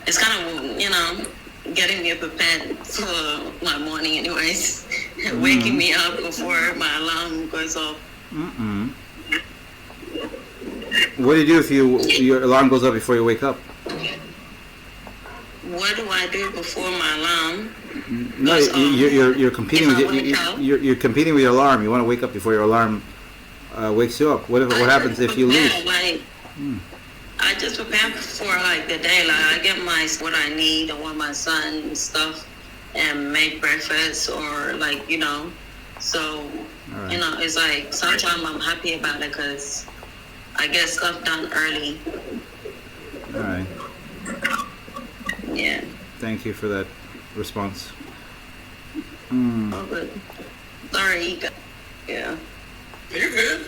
[SPEAKER 4] it's kind of, getting me prepared for my morning anyways. Waking me up before my alarm goes off.
[SPEAKER 1] What do you do if your alarm goes up before you wake up?
[SPEAKER 4] What do I do before my alarm?
[SPEAKER 1] No, you're competing with you're competing with your alarm. You want to wake up before your alarm wakes you up. What happens if you lose?
[SPEAKER 4] Like, I just prepare for like the day. Like I get what I need. I want my son and stuff, and make breakfast or like So
[SPEAKER 1] right.
[SPEAKER 4] It's like sometimes I'm happy about it because I get stuff done early.
[SPEAKER 1] All right.
[SPEAKER 4] Yeah.
[SPEAKER 1] Thank you for that response.
[SPEAKER 4] Oh, but sorry. Yeah.
[SPEAKER 2] You're good.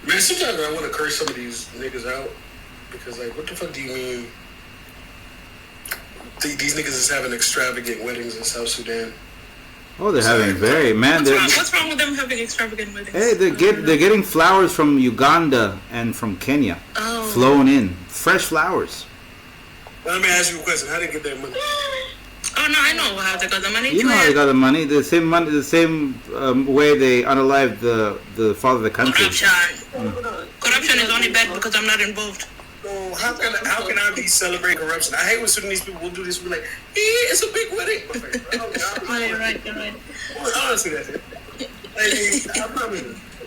[SPEAKER 2] Man, sometimes I want to curse some of these niggas out because, like, what the fuck do you mean? These niggas is having extravagant weddings in South Sudan.
[SPEAKER 1] Oh, they're having
[SPEAKER 3] What's wrong with them having extravagant weddings?
[SPEAKER 1] Hey, they're getting flowers from Uganda and from Kenya, flown in, fresh flowers.
[SPEAKER 2] Let me ask you a question. How did they get their money?
[SPEAKER 3] Oh no, I know how they got the money.
[SPEAKER 1] You know how they got the money. The same money, the same way they unalived the father of the country.
[SPEAKER 3] Corruption is only bad because I'm not involved.
[SPEAKER 2] So how can I be celebrating corruption? I hate when Sudanese people will do this. We're like, yeah, it's a big wedding.
[SPEAKER 3] You're right.
[SPEAKER 2] Honestly, that's it.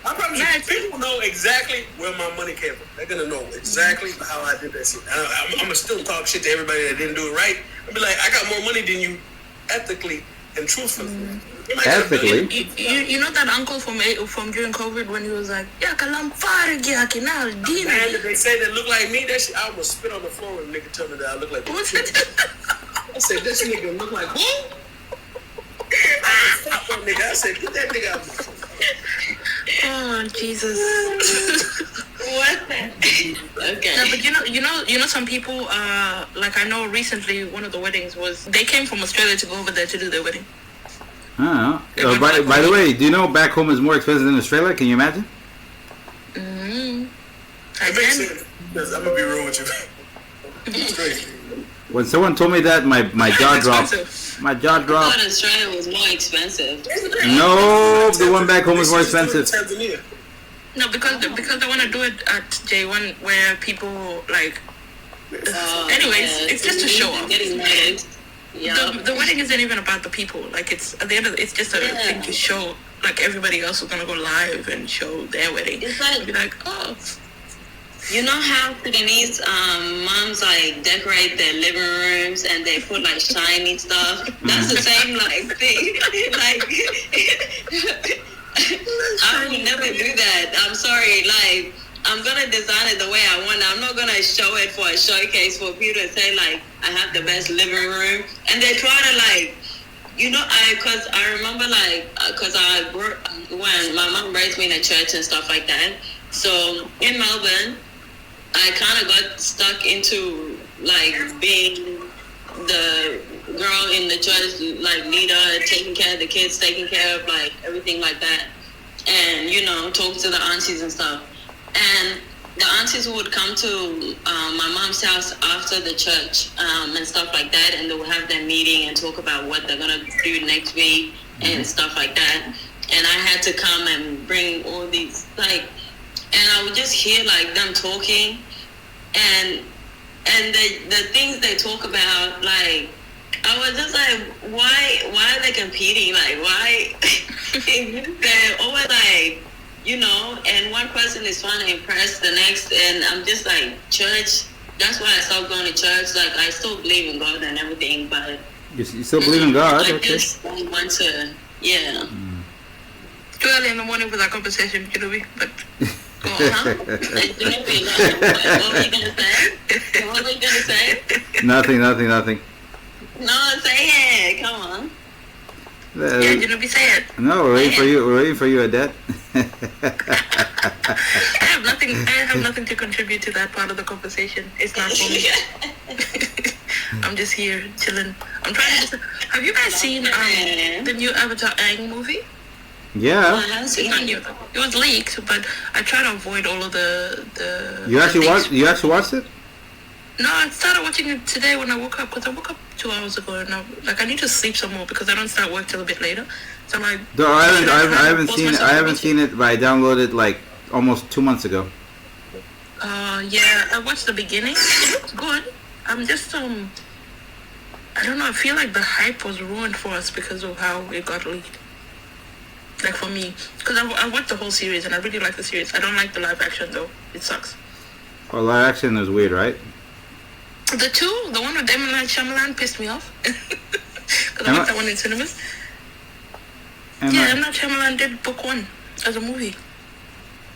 [SPEAKER 2] I promise you, people know exactly where my money came from. They're gonna know exactly how I did that shit. I'm gonna still talk shit to everybody that didn't do it right. I'll be like, I got more money than you, ethically and truthfully.
[SPEAKER 1] Ethically?
[SPEAKER 3] You know that uncle from during COVID when he was like, yeah, kalam farigi akinal dina.
[SPEAKER 2] Man, did they say that look like me? That shit, I almost spit on the floor when a nigga told me that I look like
[SPEAKER 3] What's
[SPEAKER 2] that. I said, this nigga look like who? I said, get that nigga out.
[SPEAKER 3] Oh Jesus!
[SPEAKER 4] What? Okay.
[SPEAKER 3] No, but you know, some people. Like I know recently, one of the weddings was they came from Australia to go over there to do their wedding.
[SPEAKER 1] I don't know. By the way, do you know back home is more expensive than Australia? Can you imagine?
[SPEAKER 3] I
[SPEAKER 2] makes
[SPEAKER 3] can.
[SPEAKER 2] sense. Because I'm gonna be real with you. It's crazy.
[SPEAKER 1] When someone told me that, my jaw dropped. My jaw
[SPEAKER 4] I
[SPEAKER 1] dropped.
[SPEAKER 4] thought Australia was more expensive.
[SPEAKER 1] No, the one back home is more expensive.
[SPEAKER 2] Tanzania.
[SPEAKER 3] No, because they want to do it at J1 where people like. Anyways, it's just a show off.
[SPEAKER 4] Getting married. Yeah.
[SPEAKER 3] The wedding isn't even about the people. Like it's at the end of it's just a thing to show. Like everybody else is gonna go live and show their wedding.
[SPEAKER 4] It's like,
[SPEAKER 3] be like, oh.
[SPEAKER 4] you know how Sudanese moms like decorate their living rooms and they put like shiny stuff? That's the same like thing. Like I would never do that. I'm sorry. Like I'm gonna design it the way I want. I'm not gonna show it for a showcase for people to say like I have the best living room. And they try to like, you know, cause I remember like, cause I grew when my mom raised me in a church and stuff like that. So in Melbourne, I kind of got stuck into like being the girl in the church, like leader, taking care of the kids, taking care of like everything like that, and you know, talk to the aunties and stuff. And the aunties would come to my mom's house after the church and stuff like that, and they would have their meeting and talk about what they're gonna do next week and stuff like that. And I had to come and bring all these like, and I would just hear like them talking, and the things they talk about, like I was just like, why are they competing? Like why? They're always like, you know, and one person is trying to impress the next, and I'm just like, church. That's why I stopped going to church. Like I still believe in God and everything, but
[SPEAKER 1] You still believe in God?
[SPEAKER 4] I
[SPEAKER 1] Okay.
[SPEAKER 4] just don't want to. Yeah.
[SPEAKER 3] Too early in the morning for that conversation, you know me, but go on.
[SPEAKER 4] Huh? What were you gonna say? What were you gonna say?
[SPEAKER 1] Nothing.
[SPEAKER 4] No, say it. Come on.
[SPEAKER 3] Yeah, you know me, say it.
[SPEAKER 1] No, we're waiting for you. We're waiting for you, Adette.
[SPEAKER 3] I have nothing to contribute to that part of the conversation. It's not for me. I'm just here chilling. I'm trying to. Have you guys seen the new Avatar Aang movie?
[SPEAKER 1] Yeah.
[SPEAKER 3] It's not new. It was leaked, but I try to avoid all of the.
[SPEAKER 1] You actually watched it?
[SPEAKER 3] No, I started watching it today when I woke up, because I woke up 2 hours ago, and I need to sleep some more because I don't start work till a bit later. So I'm like,
[SPEAKER 1] No, I haven't seen it. I haven't seen it, but I downloaded it like almost 2 months ago.
[SPEAKER 3] Yeah, I watched the beginning. It's good. I'm just I don't know. I feel like the hype was ruined for us because of how it got leaked. Like for me, because I watched the whole series and I really like the series. I don't like the live action though. It sucks.
[SPEAKER 1] Well, live action is weird, right?
[SPEAKER 3] The one with Damon and Shyamalan pissed me off. Because I watched that one in cinemas. M. Night Shyamalan did book 1 as a movie.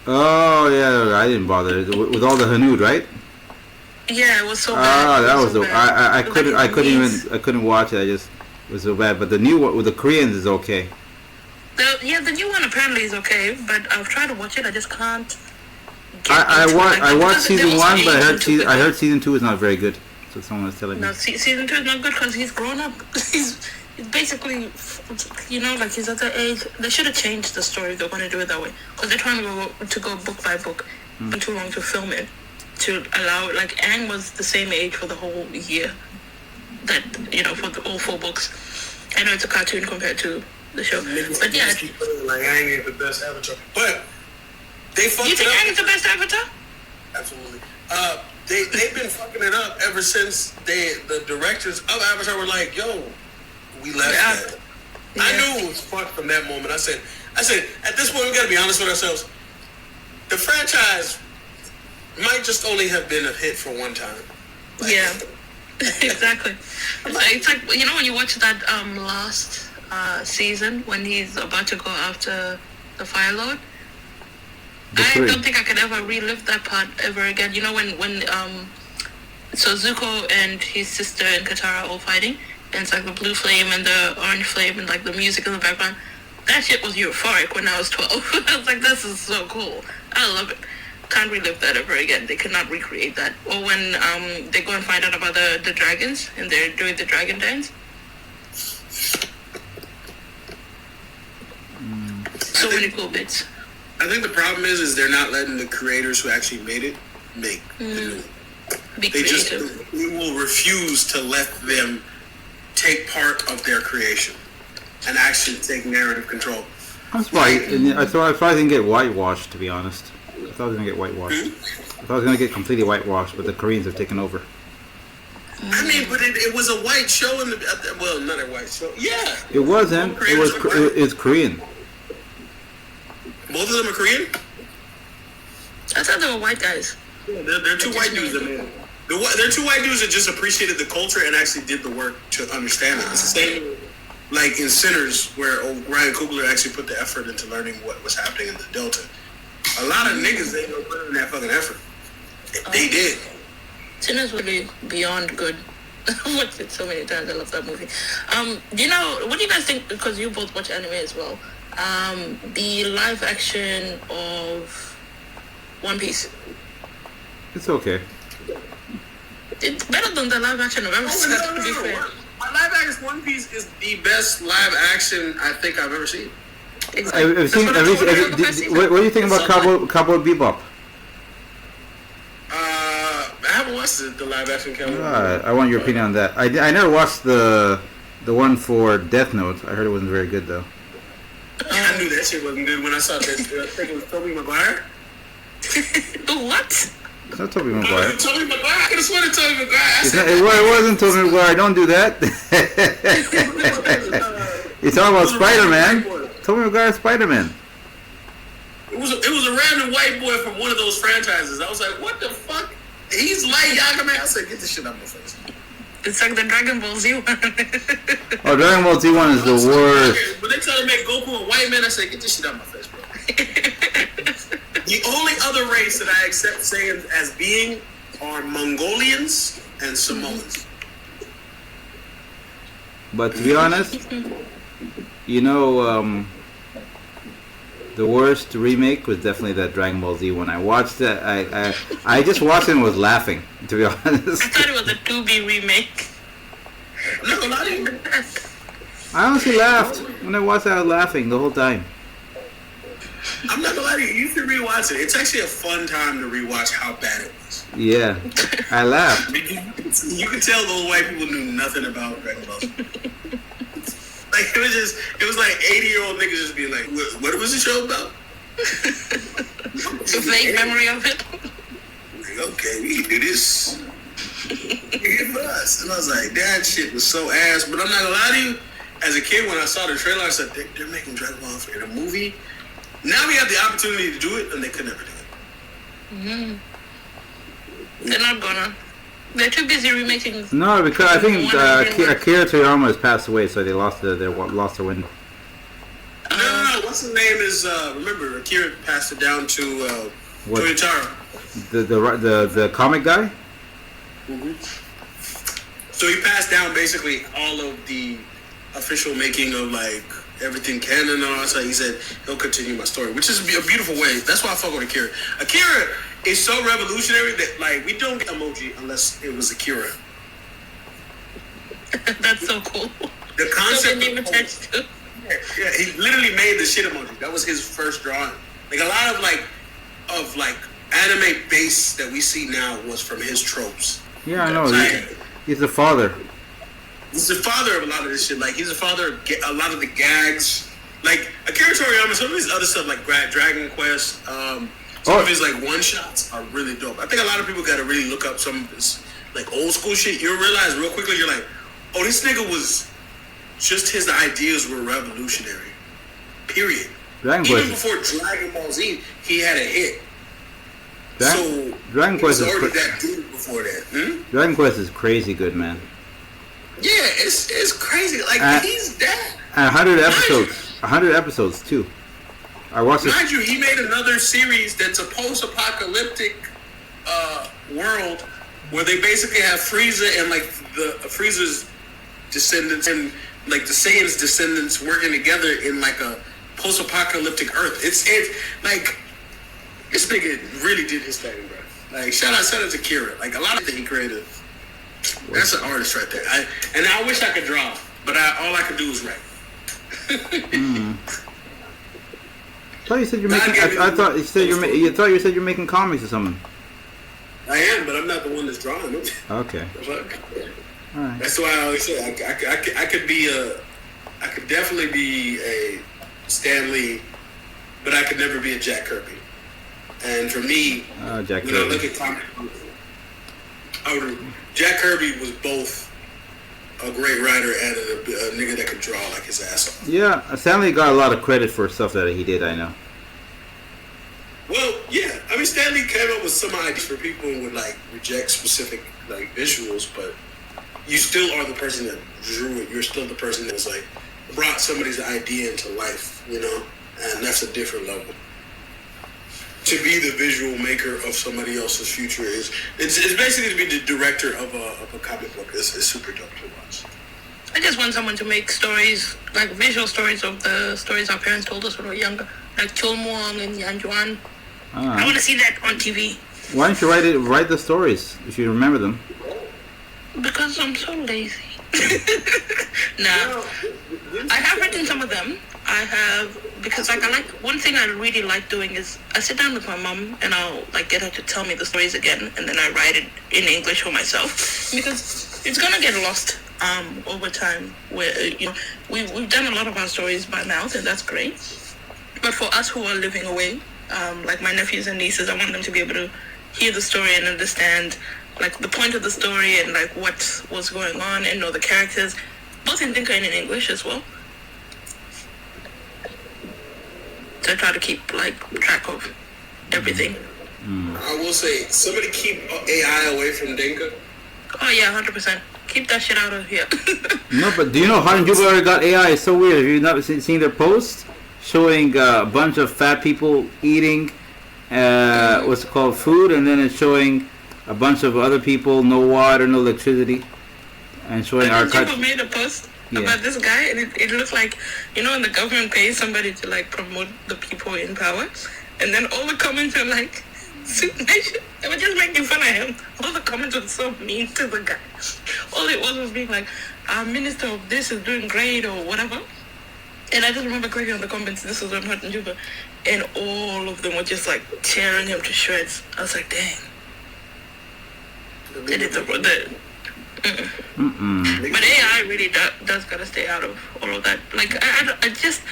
[SPEAKER 1] Oh yeah, I didn't bother with all the Hanood, right?
[SPEAKER 3] Yeah, it was so bad.
[SPEAKER 1] That was so I couldn't watch it. It was so bad. But the new one with the Koreans is okay.
[SPEAKER 3] The new one apparently is okay, but I've tried to watch it. I just can't.
[SPEAKER 1] I watched season 1, but I heard season 2 is not very good. So someone was telling me.
[SPEAKER 3] No, season 2 is not good because he's grown up. He's basically, you know, like his other age. They should have changed the story if they're going to do it that way. Because they're trying to go book by book. It's been too long to film it. To allow, like, Aang was the same age for the whole year. that for all 4 books. I know it's a cartoon compared to the show, but yeah.
[SPEAKER 2] Like Aang ain't the best Avatar, but they fucked
[SPEAKER 3] You think
[SPEAKER 2] it up.
[SPEAKER 3] Aang is the best Avatar?
[SPEAKER 2] Absolutely. They've been fucking it up ever since the directors of Avatar were like, yo, we left that. Yeah. I knew it was fucked from that moment. I said, at this point we gotta be honest with ourselves. The franchise might just only have been a hit for one time. Like,
[SPEAKER 3] yeah. Exactly. It's like when you watch that last season when he's about to go after the Fire Lord. I don't think I could ever relive that part ever again. When so Zuko and his sister and Katara are all fighting, and it's like the blue flame and the orange flame and like the music in the background. That shit was euphoric when I was 12. I was like, this is so cool. I love it. Can't relive that ever again. They cannot recreate that. Or when they go and find out about the dragons and they're doing the dragon dance. So many cool bits.
[SPEAKER 2] I think the problem is they're not letting the creators who actually made it make the new one. They will refuse to let them take part of their creation and actually take narrative control.
[SPEAKER 1] That's why I thought it didn't get whitewashed, to be honest. I thought it was going to get whitewashed. I thought it was going to get completely whitewashed, but the Koreans have taken over.
[SPEAKER 2] I mean, but it was a white show well, not a white show. Yeah.
[SPEAKER 1] It wasn't. It's Korean.
[SPEAKER 2] Both of them are Korean?
[SPEAKER 3] I thought they were white guys.
[SPEAKER 2] Yeah, they're 2 white dudes that made it. They're 2 white dudes that just appreciated the culture and actually did the work to understand it. It's the same like in Sinners, where Ryan Coogler actually put the effort into learning what was happening in the Delta. A lot of niggas, they don't put in that fucking effort. They did.
[SPEAKER 3] Sinners would be beyond good. I've watched it so many times. I love that movie. What do you guys think, because you both watch anime as well, the live action of One Piece?
[SPEAKER 1] It's okay.
[SPEAKER 3] It's better than the live action of everything. To be fair.
[SPEAKER 2] My live action One Piece is the best live action I think I've ever seen.
[SPEAKER 3] Exactly.
[SPEAKER 1] What do you think about Cowboy Bebop?
[SPEAKER 2] I haven't watched the live action Cowboy.
[SPEAKER 1] I want your opinion on that. I never watched the one for Death Note. I heard it wasn't very good though.
[SPEAKER 2] I knew that shit wasn't good when I saw that. I think it was Tobey Maguire.
[SPEAKER 3] What?
[SPEAKER 1] It's not Tobey Maguire.
[SPEAKER 2] Tobey Maguire? I could have sworn it's Tobey Maguire.
[SPEAKER 1] It wasn't Tobey Maguire. Don't do that. You're talking about Spider-Man. Tobey Maguire, Spider-Man.
[SPEAKER 2] It was a random white boy from one of those franchises. I was like, what the fuck? He's like Yagaman. I said, get this shit out of my face.
[SPEAKER 3] It's like the Dragon Ball Z one.
[SPEAKER 1] Oh, Dragon Ball Z one is the worst.
[SPEAKER 2] But they try to make Goku a white man. I said, get this shit out of my face, bro. The only other race that I accept saying as being are Mongolians and Samoans.
[SPEAKER 1] But to be honest, the worst remake was definitely that Dragon Ball Z one. I watched that. I just watched it and was laughing, to be honest.
[SPEAKER 3] I thought it was a 2B remake.
[SPEAKER 2] No, not even.
[SPEAKER 1] I honestly laughed. When I watched it, I was laughing the whole time.
[SPEAKER 2] I'm not gonna lie to you. You should rewatch it. It's actually a fun time to rewatch how bad it was.
[SPEAKER 1] Yeah, I laughed.
[SPEAKER 2] You could tell those white people knew nothing about Dragon Ball Z. Like it was like 80-year-old niggas just being like, what was the show about?
[SPEAKER 3] A vague memory of it.
[SPEAKER 2] Like, okay, we can do this. Give us. And I was like, that shit was so ass. But I'm not gonna lie to you. As a kid, when I saw the trailer, I said, they're making Dragon Ball in a movie. Now we have the opportunity to do it, and they could never do it.
[SPEAKER 3] Mm-hmm. They're not gonna. They're too busy remaking.
[SPEAKER 1] No, because I think Akira Toriyama has passed away, so they lost their win.
[SPEAKER 2] No. What's his name is? Remember, Akira passed it down to Toyotaro.
[SPEAKER 1] The comic guy.
[SPEAKER 2] Mm-hmm. So he passed down basically all of the official making of like everything canon and all. So he said he'll continue my story, which is a beautiful way. That's why I fuck with Akira. Akira is so revolutionary that like we don't get emoji unless it was Akira.
[SPEAKER 3] That's so cool.
[SPEAKER 2] The concept.
[SPEAKER 3] So
[SPEAKER 2] yeah, he literally made the shit emoji. That was his first drawing. Like a lot of anime base that we see now was from his tropes.
[SPEAKER 1] Yeah, I know. He's the father.
[SPEAKER 2] He's the father of a lot of this shit. Like, he's the father of a lot of the gags. Like, Akira Toriyama, some of his other stuff, like Dragon Quest, some of his, like, one-shots are really dope. I think a lot of people got to really look up some of his, like, old school shit. You'll realize real quickly, you're like, oh, this nigga was, just his ideas were revolutionary. Period. Even before Dragon Ball Z, he had a hit.
[SPEAKER 1] Dragon Quest
[SPEAKER 2] is already that dude before that.
[SPEAKER 1] Dragon Quest is crazy good, man.
[SPEAKER 2] Yeah, it's crazy. Like, he's that.
[SPEAKER 1] 100 episodes. 100 episodes, too. I watched it.
[SPEAKER 2] Mind you, he made another series that's a post-apocalyptic world where they basically have Frieza and, like, the Frieza's descendants and, like, the Saiyans' descendants working together in, like, a post-apocalyptic Earth. It's like, this nigga really did his thing, bro. Like, shout out to Kira. Like, a lot of things he created. That's an artist right there. I wish I could draw, but all I could do is write.
[SPEAKER 1] I thought you said you're making. I thought you said you said you're making comics or something.
[SPEAKER 2] I am, but I'm not the one that's drawing them.
[SPEAKER 1] Okay.
[SPEAKER 2] All right. That's why I always say I could definitely be a Stan Lee, but I could never be a Jack Kirby. And for me,
[SPEAKER 1] Jack
[SPEAKER 2] when I look at comics, Jack Kirby was both a great writer and a nigga that could draw like his ass off.
[SPEAKER 1] Yeah, Stanley got a lot of credit for stuff that he did, I know.
[SPEAKER 2] Well, yeah. I mean, Stanley came up with some ideas for people who would, like, reject specific, like, visuals, but you still are the person that drew it. You're still the person that's, like, brought somebody's idea into life, you know? And that's a different level. To be the visual maker of somebody else's future it's basically to be the director of a comic book. It's super dope to watch.
[SPEAKER 3] I just want someone to make stories, like visual stories of the stories our parents told us when we were younger, like Chulmuang and Yanjuan. I want to see that on TV.
[SPEAKER 1] Why don't you write the stories if you remember them?
[SPEAKER 3] Because I'm so lazy. Nah, I have written some of them. I have, because like one thing I really like doing is I sit down with my mom and I'll like get her to tell me the stories again, and then I write it in English for myself, because it's gonna get lost over time. Where we've done a lot of our stories by mouth, and that's great. But for us who are living away, like my nephews and nieces, I want them to be able to hear the story and understand like the point of the story and like what was going on, and know the characters, both in Dinka and in English as well. So I try to keep like track of everything.
[SPEAKER 2] I will say, somebody keep AI away from Dinka.
[SPEAKER 3] Oh yeah, 100%. Keep that shit out of here.
[SPEAKER 1] No, but do you know Hard and Jubilee got AI? It's so weird. Have you not seen their posts showing a bunch of fat people eating what's it called, food, and then it's showing a bunch of other people, no water, no electricity, and showing our country.
[SPEAKER 3] People made a post about this guy, and it looks like, when the government pays somebody to like promote the people in power, and then all the comments are like, they were just making fun of him. All the comments were so mean to the guy. All it was being like, our minister of this is doing great or whatever. And I just remember clicking on the comments. This was on Hot and Juba, and all of them were just like tearing him to shreds. I was like, dang. But AI really does gotta stay out of all of that. Like I just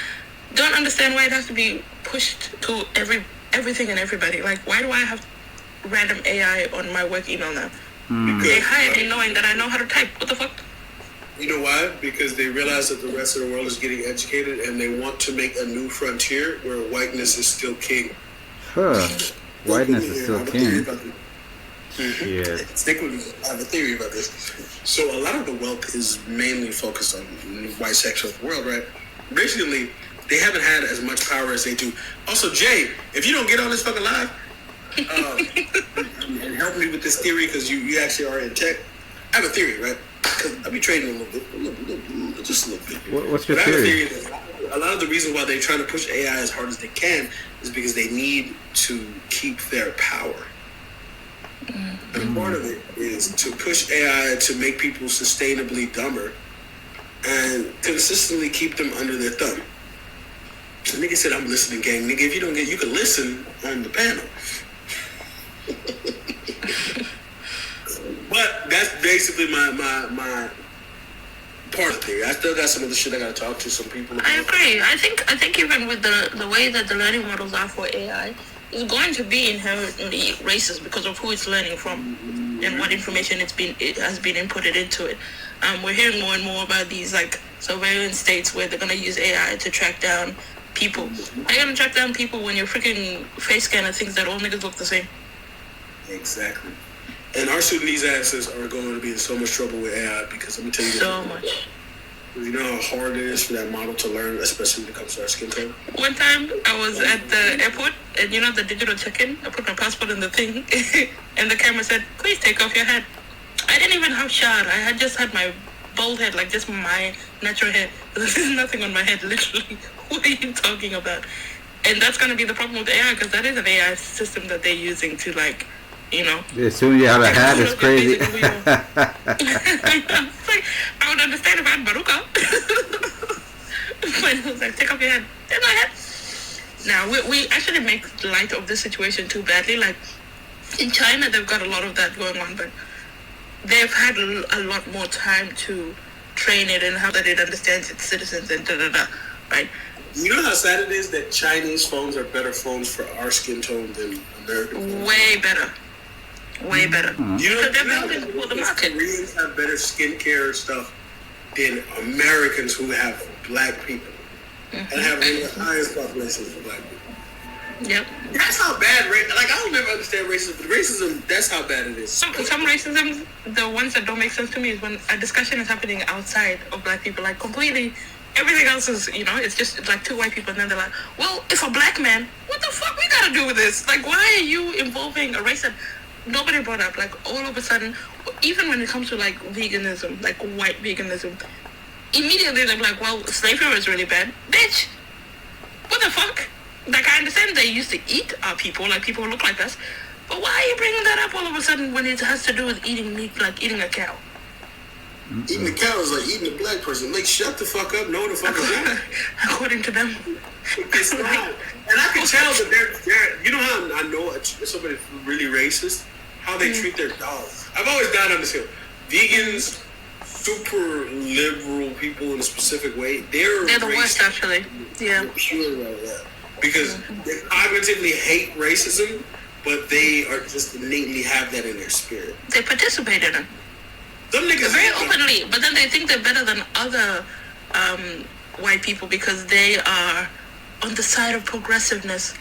[SPEAKER 3] don't understand why it has to be pushed to everything and everybody. Like, why do I have random AI on my work email now? They hired me knowing that I know how to type. What the fuck?
[SPEAKER 2] You know why? Because they realize that the rest of the world is getting educated, and they want to make a new frontier where whiteness is still king.
[SPEAKER 1] Whiteness is still king.
[SPEAKER 2] Yeah. Stick with me. I have a theory about this. So a lot of the wealth is mainly focused on the white section of the world, right? Basically, they haven't had as much power as they do. Also, Jay, if you don't get on this fucking live and help me with this theory, because you actually are in tech, I have a theory, right? Because I'll be trading a little bit, just a little bit.
[SPEAKER 1] What's your theory?
[SPEAKER 2] A lot of the reason why they're trying to push AI as hard as they can is because they need to keep their power. And part of it is to push AI to make people sustainably dumber and consistently keep them under their thumb. So nigga said, I'm listening, gang. Nigga, if you don't get, you can listen on the panel. But that's basically my part of the theory. I still got some other shit I gotta talk to some people about.
[SPEAKER 3] I agree. I think even with the way that the learning models are for AI, it's going to be inherently racist because of who it's learning from and what information it has been inputted into it. We're hearing more and more about these like surveillance states where they're gonna use AI to track down people. How you gonna track down people when your freaking face scanner thinks that all niggas look the same?
[SPEAKER 2] Exactly. And our Sudanese asses are going to be in so much trouble with AI because let me tell you
[SPEAKER 3] So much.
[SPEAKER 2] You know how hard it is for that model to learn, especially when it comes to our skin tone?
[SPEAKER 3] One time I was at the airport and you know the digital check-in, I put my passport in the thing and the camera said, please take off your hat. I didn't even have shower. I had just had my bald head, like just my natural hair. There's nothing on my head, literally. What are you talking about? And that's going to be the problem with AI because that is an AI system that they're using to like, you know.
[SPEAKER 1] As soon as you have a hat, it's crazy.
[SPEAKER 3] It's like, I would understand if I had Baruka. But it was like, take off your head. Take my head. Now, we actually make light of this situation too badly. Like, in China, they've got a lot of that going on, but they've had a lot more time to train it and how that it understands its citizens and da-da-da, right?
[SPEAKER 2] You know how sad it is that Chinese phones are better phones for our skin tone than American phones?
[SPEAKER 3] Way better. Way better.
[SPEAKER 2] You know,
[SPEAKER 3] So they're building for the market.
[SPEAKER 2] Koreans have better skincare stuff than Americans who have black people. And have one of the highest populations for black people.
[SPEAKER 3] Yep.
[SPEAKER 2] That's how bad, like, I don't never understand racism, but racism, that's how bad it is.
[SPEAKER 3] Some racism, the ones that don't make sense to me is when a discussion is happening outside of black people, like completely, everything else is, you know, it's just like two white people and then they're like, well, if a black man, what the fuck we gotta do with this? Like, why are you involving a race that nobody brought up? Like, all of a sudden, even when it comes to like veganism, like white veganism, immediately they're like, well, slavery was really bad. Bitch, what the fuck? Like, I understand they used to eat our people, like people who look like us, but why are you bringing that up all of a sudden when it has to do with eating meat, like eating a cow?
[SPEAKER 2] Eating a cow is like eating a black person. Like, shut the fuck up, know the fuck is wrong.
[SPEAKER 3] According to them.
[SPEAKER 2] It's not. And I can tell that they're, you know how I know somebody's really racist? How they treat their dogs. I've always died on this hill. Vegans, super liberal people in a specific way, they're
[SPEAKER 3] the worst, actually. Yeah.
[SPEAKER 2] Pure like that. Because they cognitively hate racism, but they are just innately have that in their spirit.
[SPEAKER 3] They participate in it.
[SPEAKER 2] Some niggas
[SPEAKER 3] very openly, but then they think they're better than other white people because they are on the side of progressiveness.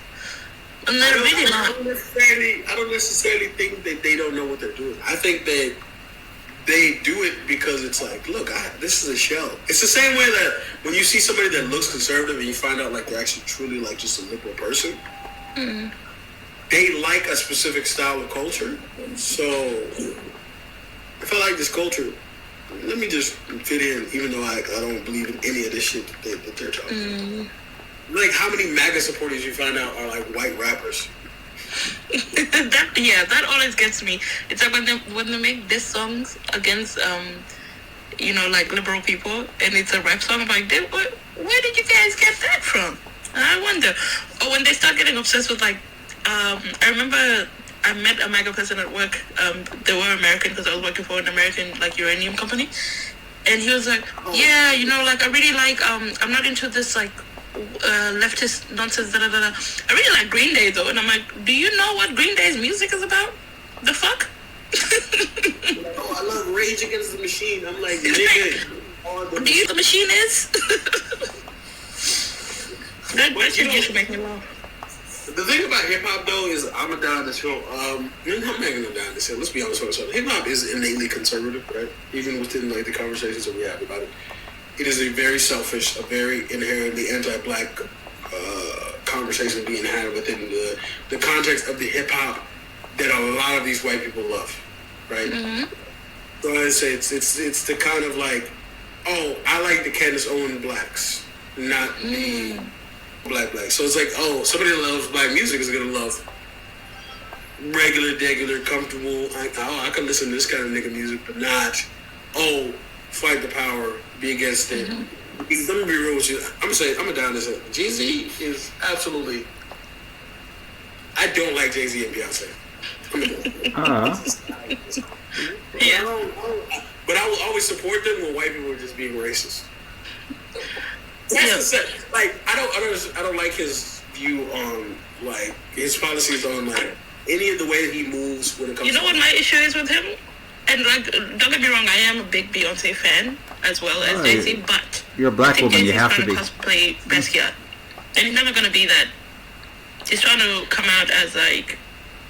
[SPEAKER 3] And they're really not.
[SPEAKER 2] I don't necessarily think that they don't know what they're doing. I think that they do it because it's like, look, this is a shell. It's the same way that when you see somebody that looks conservative and you find out like they're actually truly like just a liberal person, they like a specific style of culture. So if I like this culture, let me just fit in, even though I don't believe in any of this shit that they're talking about. Like, how many MAGA supporters you find out are like white rappers?
[SPEAKER 3] that always gets me. It's like when they make diss songs against you know, like liberal people, and it's a rap song. I'm like, where did you guys get that from? I wonder. Or when they start getting obsessed with like, I remember I met a MAGA person at work. They were American because I was working for an American like uranium company, and he was like, yeah, you know, like I really like I'm not into this like leftist nonsense, da da da. I really like Green Day though, and I'm like, do you know what Green Day's music is about? The fuck?
[SPEAKER 2] I love Rage Against the Machine. I'm like, nigga.
[SPEAKER 3] Do you know what the machine is? that shit used to make me laugh.
[SPEAKER 2] The thing about hip hop though is I'm a down this hill. I'm not gonna down this hill. Let's be honest with ourselves. Hip hop is innately conservative, right? Even within like the conversations that we have about it. It is a very selfish, a very inherently anti-black conversation being had within the context of the hip-hop that a lot of these white people love, right? So I say it's the kind of like, oh, I like the Candace Owen blacks, not the black. So it's like, oh, somebody that loves black music is gonna love regular, comfortable. I can listen to this kind of nigga music, but not, oh, fight the power, be against it. Let me be real with you. I'm gonna down this. Jay-Z is absolutely. I don't like Jay-Z and Beyonce.
[SPEAKER 3] Yeah.
[SPEAKER 2] But I will always support them when white people are just being racist. That's like I don't like his view on like his policies on like any of the way that he moves when it comes.
[SPEAKER 3] You know what my issue is with him? And like, don't get me wrong, I am a big Beyonce fan as well as Jay-Z, but
[SPEAKER 1] you're a black woman, you have to be.
[SPEAKER 3] Cosplay Basquiat, and he's never gonna be that. He's trying to come out as like,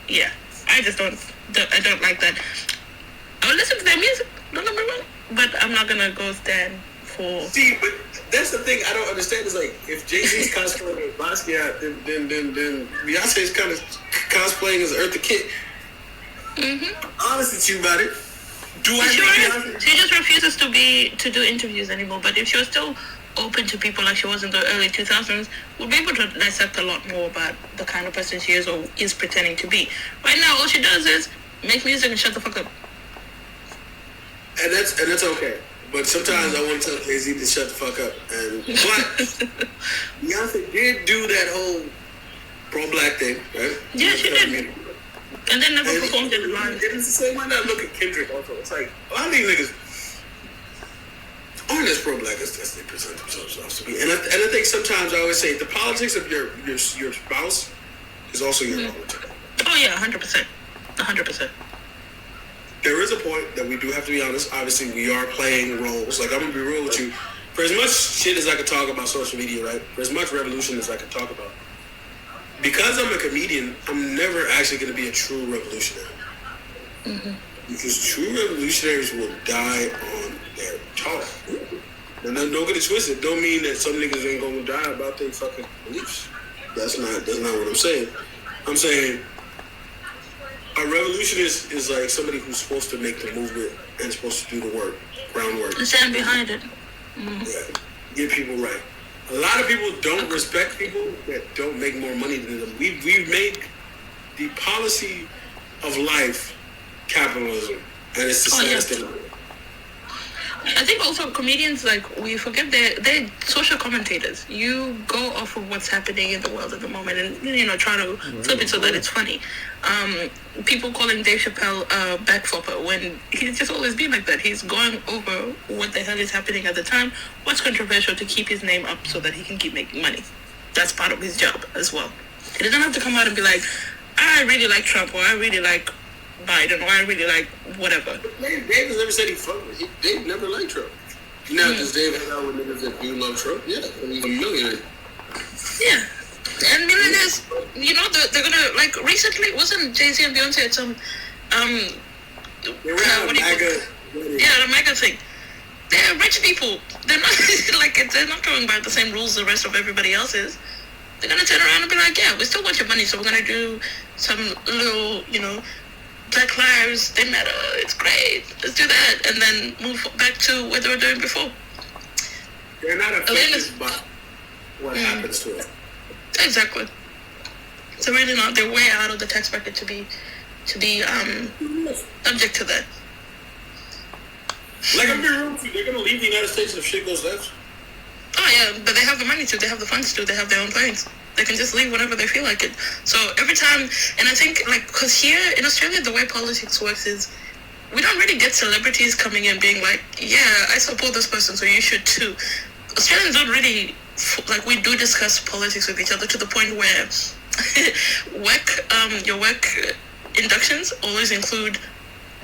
[SPEAKER 3] yeah. I just don't like that. I'll listen to their music, don't get me wrong, but I'm not gonna go stand for.
[SPEAKER 2] See, but that's the thing I don't understand is like if Jay-Z's cosplaying as Basquiat, then Beyonce's kind of cosplaying as Eartha Kitt. Honest with you about it.
[SPEAKER 3] She just refuses to do interviews anymore. But if she was still open to people like she was in the early 2000s, we'll be able to dissect a lot more about the kind of person she is or is pretending to be. Right now, all she does is make music and shut the fuck up.
[SPEAKER 2] And that's okay. But sometimes I want to tell Jay-Z to shut the fuck up. But Beyonce did do that whole pro-black thing, right?
[SPEAKER 3] Yeah, she did. And then never performed it live.
[SPEAKER 2] It's the same way I look at Kendrick also. It's like, a lot of these niggas aren't as pro-black as they present themselves to be. And I think sometimes I always say the politics of your spouse is also your politics.
[SPEAKER 3] Oh yeah, 100%. 100%.
[SPEAKER 2] There is a point that we do have to be honest. Obviously, we are playing roles. Like, I'm going to be real with you. For as much shit as I could talk about social media, right? For as much revolution as I could talk about, because I'm a comedian, I'm never actually going to be a true revolutionary. Because true revolutionaries will die on their talk. And then don't get it twisted. Don't mean that some niggas ain't going to die about their fucking beliefs. That's not what I'm saying. I'm saying a revolutionist is like somebody who's supposed to make the movement and supposed to do the work, groundwork.
[SPEAKER 3] Stand behind it.
[SPEAKER 2] Yeah, get people right. A lot of people don't respect people that don't make more money than them. We've made the policy of life capitalism, and it's the saddest thing.
[SPEAKER 3] I think also comedians, like, we forget they're social commentators. You go off of what's happening in the world at the moment and, try to flip it so that it's funny. People calling Dave Chappelle a backflipper when he's just always been like that. He's going over what the hell is happening at the time, what's controversial to keep his name up so that he can keep making money. That's part of his job as well. He doesn't have to come out and be like, I really like Trump, or I really like Biden, or I really like whatever.
[SPEAKER 2] Dave has never said he fucked with it. Dave never liked Trump. Now, does Dave hang out with niggas that do love Trump? Yeah, he's a millionaire.
[SPEAKER 3] Yeah. And millionaires, they're gonna, like, recently, wasn't Jay-Z and Beyonce at some,
[SPEAKER 2] they were at
[SPEAKER 3] the MAGA thing. They're rich people. They're not, they're not going by the same rules the rest of everybody else is. They're gonna turn around and be like, yeah, we still want your money, so we're gonna do some little, Black lives, they matter, it's great, let's do that, and then move back to what they were doing before.
[SPEAKER 2] They're not affected by what happens to it.
[SPEAKER 3] Exactly. So really not, they're way out of the tax bracket to be subject to that.
[SPEAKER 2] Like, I'm being real with you, they're gonna leave the United States if shit goes left.
[SPEAKER 3] Oh yeah, but they have the money to, they have the funds to, they have their own planes. They can just leave whenever they feel like it. So every time, and I think, because here in Australia, the way politics works is we don't really get celebrities coming in being like, yeah, I support this person, so you should too. Australians don't really, we do discuss politics with each other to the point where your work inductions always include,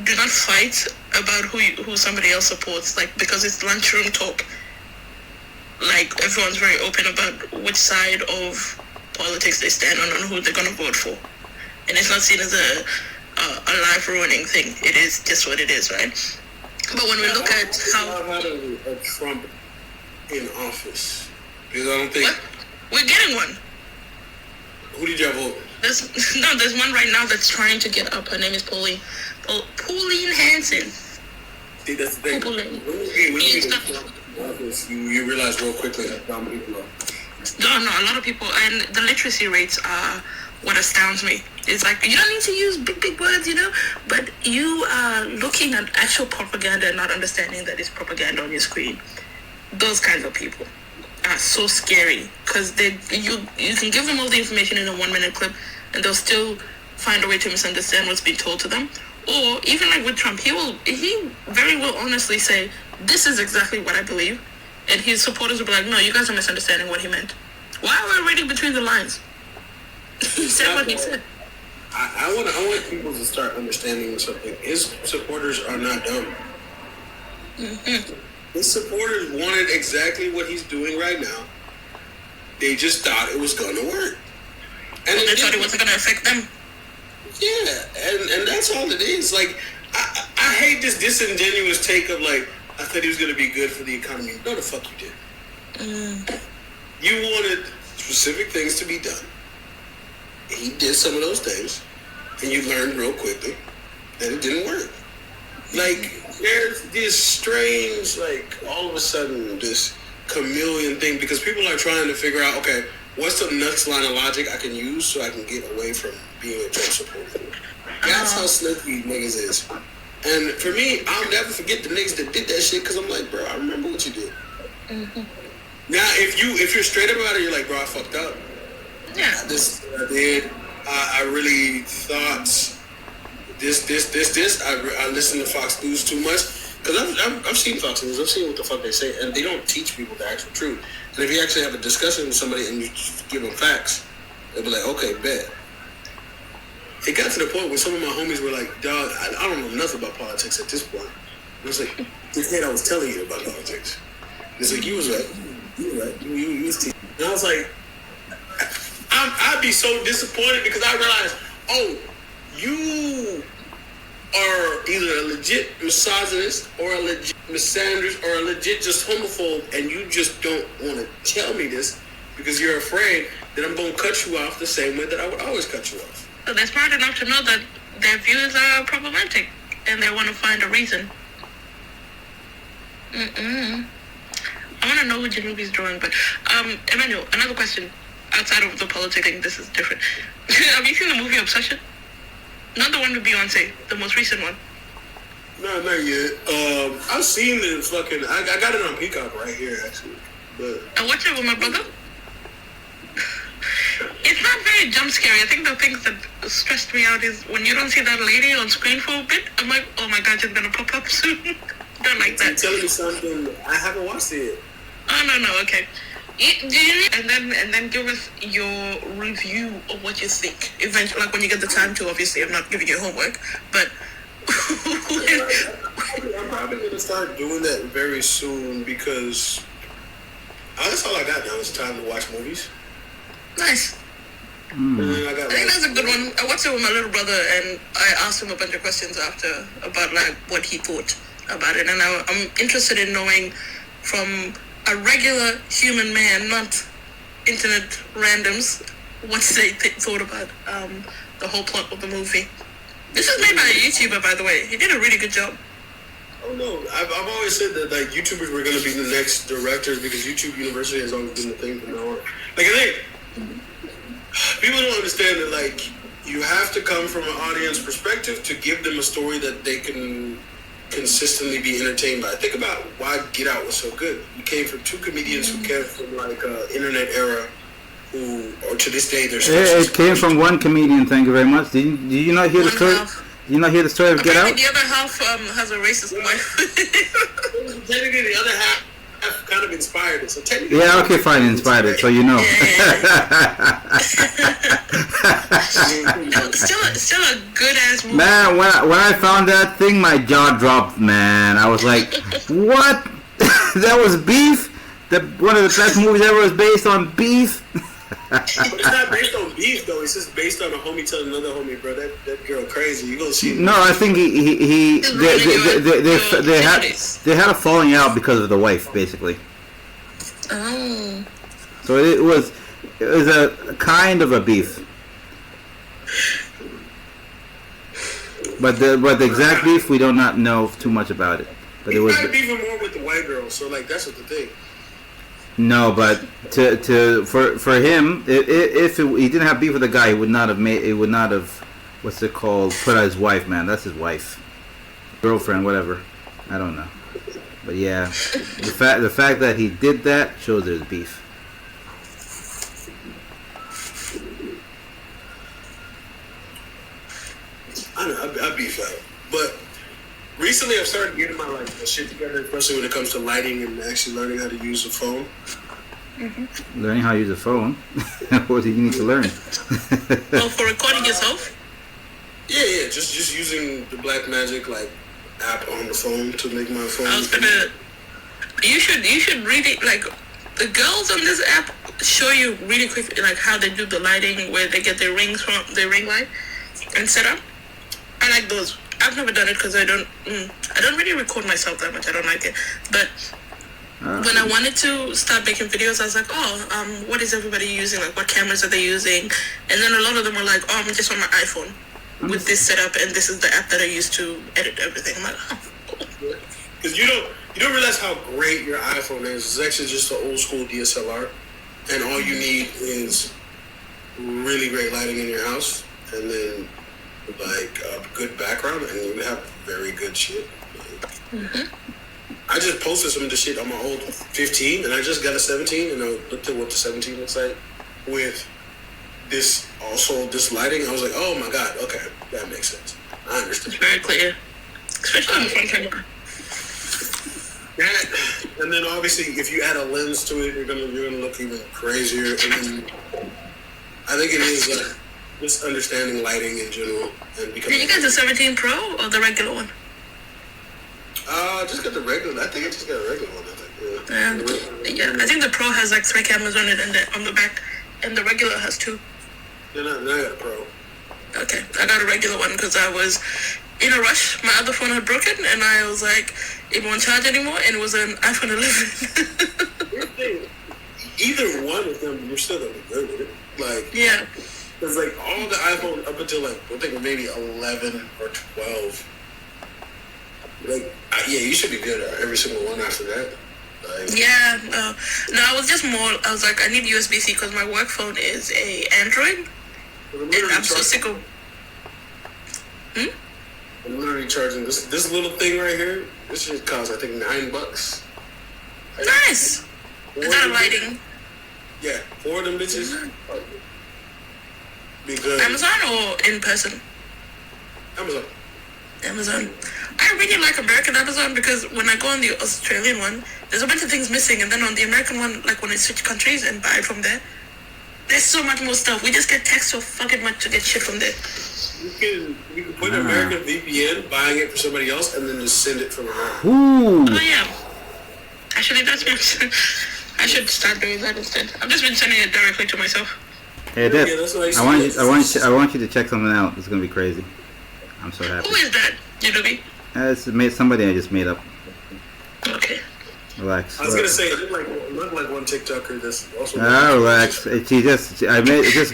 [SPEAKER 3] do not fight about who somebody else supports, because it's lunchroom talk. Everyone's very open about which side of politics they stand on and who they're going to vote for. And it's not seen as a life-ruining thing. It is just what it is, right? But when we look at how...
[SPEAKER 2] had a Trump in office. Because I don't think...
[SPEAKER 3] What? We're getting one.
[SPEAKER 2] Who did y'all vote?
[SPEAKER 3] There's one right now that's trying to get up. Her name is Pauline Hanson.
[SPEAKER 2] See, that's the thing.
[SPEAKER 3] Pauline.
[SPEAKER 2] You realize real quickly that dumb people are.
[SPEAKER 3] No, a lot of people, and the literacy rates are what astounds me. It's like, you don't need to use big words, but you are looking at actual propaganda and not understanding that it's propaganda on your screen. Those kinds of people are so scary, because you can give them all the information in a 1-minute clip and they'll still find a way to misunderstand what's being told to them, Or even like with Trump, he very will honestly say, this is exactly what I believe. And his supporters will be like, no, you guys are misunderstanding what he meant. Why are we reading between the lines? He said what he said.
[SPEAKER 2] I want people to start understanding something. His supporters are not dumb.
[SPEAKER 3] Mm-hmm.
[SPEAKER 2] His supporters wanted exactly what he's doing right now. They just thought it was going to work. And
[SPEAKER 3] they thought it wasn't going to affect them.
[SPEAKER 2] Yeah, and that's all it is. Like, I hate this disingenuous take of like, I thought he was going to be good for the economy. No, the fuck you did. You wanted specific things to be done. He did some of those things, and you learned real quickly that it didn't work. Like, there's this strange, like, all of a sudden, this chameleon thing, because people are trying to figure out, okay, what's the next line of logic I can use so I can get away from being a Trump supporter? That's how sneaky niggas is. And for me, I'll never forget the niggas that did that shit, because I'm like, bro, I remember what you did. Mm-hmm. Now, if you're straight about it, you're like, bro, I fucked up.
[SPEAKER 3] Yeah.
[SPEAKER 2] This I did. I really thought this. I listened to Fox News too much, because I've seen Fox News. I've seen what the fuck they say, and they don't teach people the actual truth. And if you actually have a discussion with somebody and you give them facts, they'll be like, okay, bet. It got to the point where some of my homies were like, dog, I don't know nothing about politics at this point. And I was like, this kid I was telling you about politics. And it's like, you was right. You were right. You was teaching. And I was like, I'd be so disappointed, because I realized, oh, you are either a legit misogynist or a legit misandrist or a legit just homophobe, and you just don't want to tell me this because you're afraid that I'm going to cut you off the same way that I would always cut you off.
[SPEAKER 3] So they're smart enough to know that their views are problematic, and they want to find a reason. I want to know who Janubi's drawing, but Emmanuel, another question. Outside of the politics thing, this is different. Have you seen the movie Obsession? Not the one with Beyonce, the most recent one.
[SPEAKER 2] No, not yet. I've seen the fucking. I got it on Peacock right here, actually. But
[SPEAKER 3] I watched it with my brother. It's not very jump scary. I think the things that stressed me out is when you don't see that lady on screen for a bit. I'm like, oh my god, she's gonna pop up soon. Don't like that.
[SPEAKER 2] You're telling me something. I haven't watched it yet.
[SPEAKER 3] Oh no, okay. And then give us your review of what you think. Eventually, like when you get the time to. Obviously, I'm not giving you homework, but
[SPEAKER 2] I'm probably gonna start doing that very soon, because that's all I got now is time to watch movies.
[SPEAKER 3] Nice.
[SPEAKER 2] And then
[SPEAKER 3] I think that's a good one. I watched it with my little brother, and I asked him a bunch of questions after about like what he thought about it, and I'm interested in knowing from a regular human man, not internet randoms, what they thought about the whole plot of the movie. This is made by a YouTuber, by the way. He did a really good job.
[SPEAKER 2] Oh no, I've always said that like YouTubers were going to be the next directors, because YouTube University has always been the thing from now on. Like, I think people don't understand that like you have to come from an audience perspective to give them a story that they can consistently be entertained by. Think about why Get Out was so good. You came from two comedians who came from like internet era, who, or to this day, they're
[SPEAKER 1] it came from one comedian. Thank you very much. Did you not hear the story? Did you not hear the story of Get Out?
[SPEAKER 3] The other half has a racist wife.
[SPEAKER 2] Technically, the other half kind of inspired it. So technically,
[SPEAKER 1] yeah, okay, fine, inspired it. So you know.
[SPEAKER 3] Still a good ass movie.
[SPEAKER 1] Man, when I found that thing, my jaw dropped. Man, I was like, what? That was beef. One of the best movies ever was based on beef.
[SPEAKER 2] But it's not based on beef though. It's just based on a homie telling another homie, bro, that girl crazy. You gonna see?
[SPEAKER 1] No, I think they had a falling out because of the wife, basically.
[SPEAKER 3] Oh.
[SPEAKER 1] So it was a kind of a beef. But the exact beef, we do not know too much about it. But it was
[SPEAKER 2] beefing more with the white girl. So like that's what the thing.
[SPEAKER 1] No, but for him, if he didn't have beef with the guy, he would not have what's it called, put out his wife, man. That's his wife, girlfriend, whatever. I don't know, but yeah, the fact that he did that shows there's beef.
[SPEAKER 2] I know, I beef out. But recently I've started getting my shit together, especially when it comes to lighting and actually learning how to use the phone.
[SPEAKER 1] Learning how to use a phone? What do you need to learn?
[SPEAKER 3] Oh, for recording yourself?
[SPEAKER 2] Yeah, just using the Blackmagic app on the phone to make my phone.
[SPEAKER 3] I was gonna. You should really the girls on this app show you really quick how they do the lighting, where they get their rings from, their ring light and set up. I like those. I've never done it because I don't really record myself that much. I don't like it. But when I wanted to start making videos, I was like, what is everybody using? What cameras are they using? And then a lot of them were like, I'm just on my iPhone with this setup, and this is the app that I use to edit everything. I'm like, cool.
[SPEAKER 2] Because you don't realize how great your iPhone is. It's actually just an old school DSLR, and all you need is really great lighting in your house, and then a good background, and you have very good shit. I just posted some of the shit on my old 15, and I just got a 17, and I looked at what the 17 looks like with this lighting. I was like, oh my god, okay, that makes sense. I understand.
[SPEAKER 3] It's very clear, especially on the front camera.
[SPEAKER 2] And then obviously, if you add a lens to it, you're gonna look even crazier. And then I think it is just understanding lighting in general and becoming.
[SPEAKER 3] Did you get the 17 Pro or the regular one?
[SPEAKER 2] Just got the regular. I think I just got a regular one.
[SPEAKER 3] Yeah. I think the Pro has 3 cameras on it and on the back, and the regular has 2.
[SPEAKER 2] Yeah, I got a Pro.
[SPEAKER 3] Okay, I got a regular one because I was in a rush. My other phone had broken, and I was like, it won't charge anymore, and it was an iPhone 11.
[SPEAKER 2] Either one of them, you're still gonna be good with it.
[SPEAKER 3] Yeah.
[SPEAKER 2] It's all the iPhone up until I think maybe 11 or 12. You should be good at every single one after that.
[SPEAKER 3] No, I was just more. I was like, I need USB-C because my work phone is a Android, and I'm so sick of.
[SPEAKER 2] I'm literally charging this little thing right here. This shit costs I think $9.
[SPEAKER 3] Nice. Is that a lighting?
[SPEAKER 2] Yeah, 4 of them bitches. Be good.
[SPEAKER 3] Amazon or in person? Amazon. I really like American Amazon because when I go on the Australian one, there's a bunch of things missing, and then on the American one, when I switch countries and buy from there, there's so much more stuff. We just get taxed so fucking much to get shit from there.
[SPEAKER 2] You can put American VPN, buying it for somebody else, and then just send it from America.
[SPEAKER 1] Ooh.
[SPEAKER 3] Oh yeah. Actually, that's what I should start doing that instead. I've just been sending it directly to myself.
[SPEAKER 1] Hey, Deb, I want you to check something out. It's gonna be crazy. I'm so happy.
[SPEAKER 3] Who is that? You know me?
[SPEAKER 1] It's somebody I just made up.
[SPEAKER 3] Okay.
[SPEAKER 1] Relax.
[SPEAKER 2] I was gonna say it looked like one TikToker that's also.
[SPEAKER 1] Relax. It just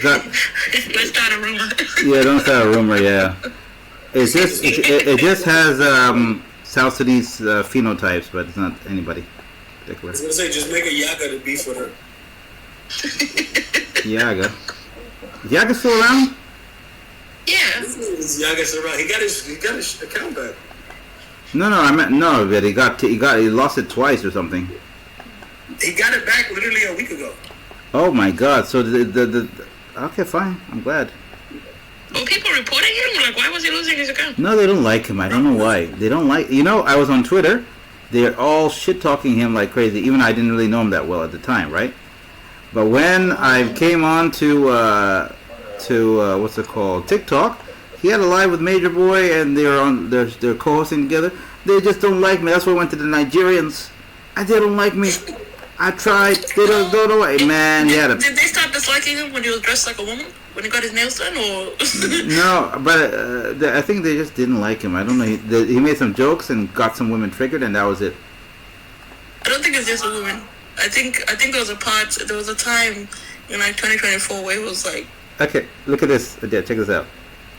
[SPEAKER 1] got.
[SPEAKER 3] Let's start a rumor.
[SPEAKER 1] Yeah, don't start a rumor. Yeah. It just has South Sudanese phenotypes, but it's not anybody particular.
[SPEAKER 2] I was gonna say just make a Yaga to beef with her.
[SPEAKER 1] Yaga. Is Yaga still around?
[SPEAKER 3] Yeah.
[SPEAKER 2] Yaga still around. He got his account back.
[SPEAKER 1] No, I meant no, but he lost it twice or something.
[SPEAKER 2] He got it back literally a week ago.
[SPEAKER 1] Oh my god! So the okay, fine. I'm glad.
[SPEAKER 3] Oh, people reporting him? Why was he losing his account?
[SPEAKER 1] No, they don't like him. I don't know why. They don't like. I was on Twitter. They're all shit talking him like crazy. Even I didn't really know him that well at the time, right? But when I came on to what's it called, TikTok, he had a live with Major Boy, and they're co-hosting together. They just don't like me. That's why I went to the Nigerians, and they don't like me. I tried. They don't know. Hey, man,
[SPEAKER 3] Did they start disliking him when he was dressed like a woman? When he got his nails done, or?
[SPEAKER 1] No, but I think they just didn't like him. I don't know. He made some jokes and got some women triggered, and that was it.
[SPEAKER 3] I don't think it's just a woman. I think there was a time in 2024 where it was like.
[SPEAKER 1] Okay, look at this. Check this out.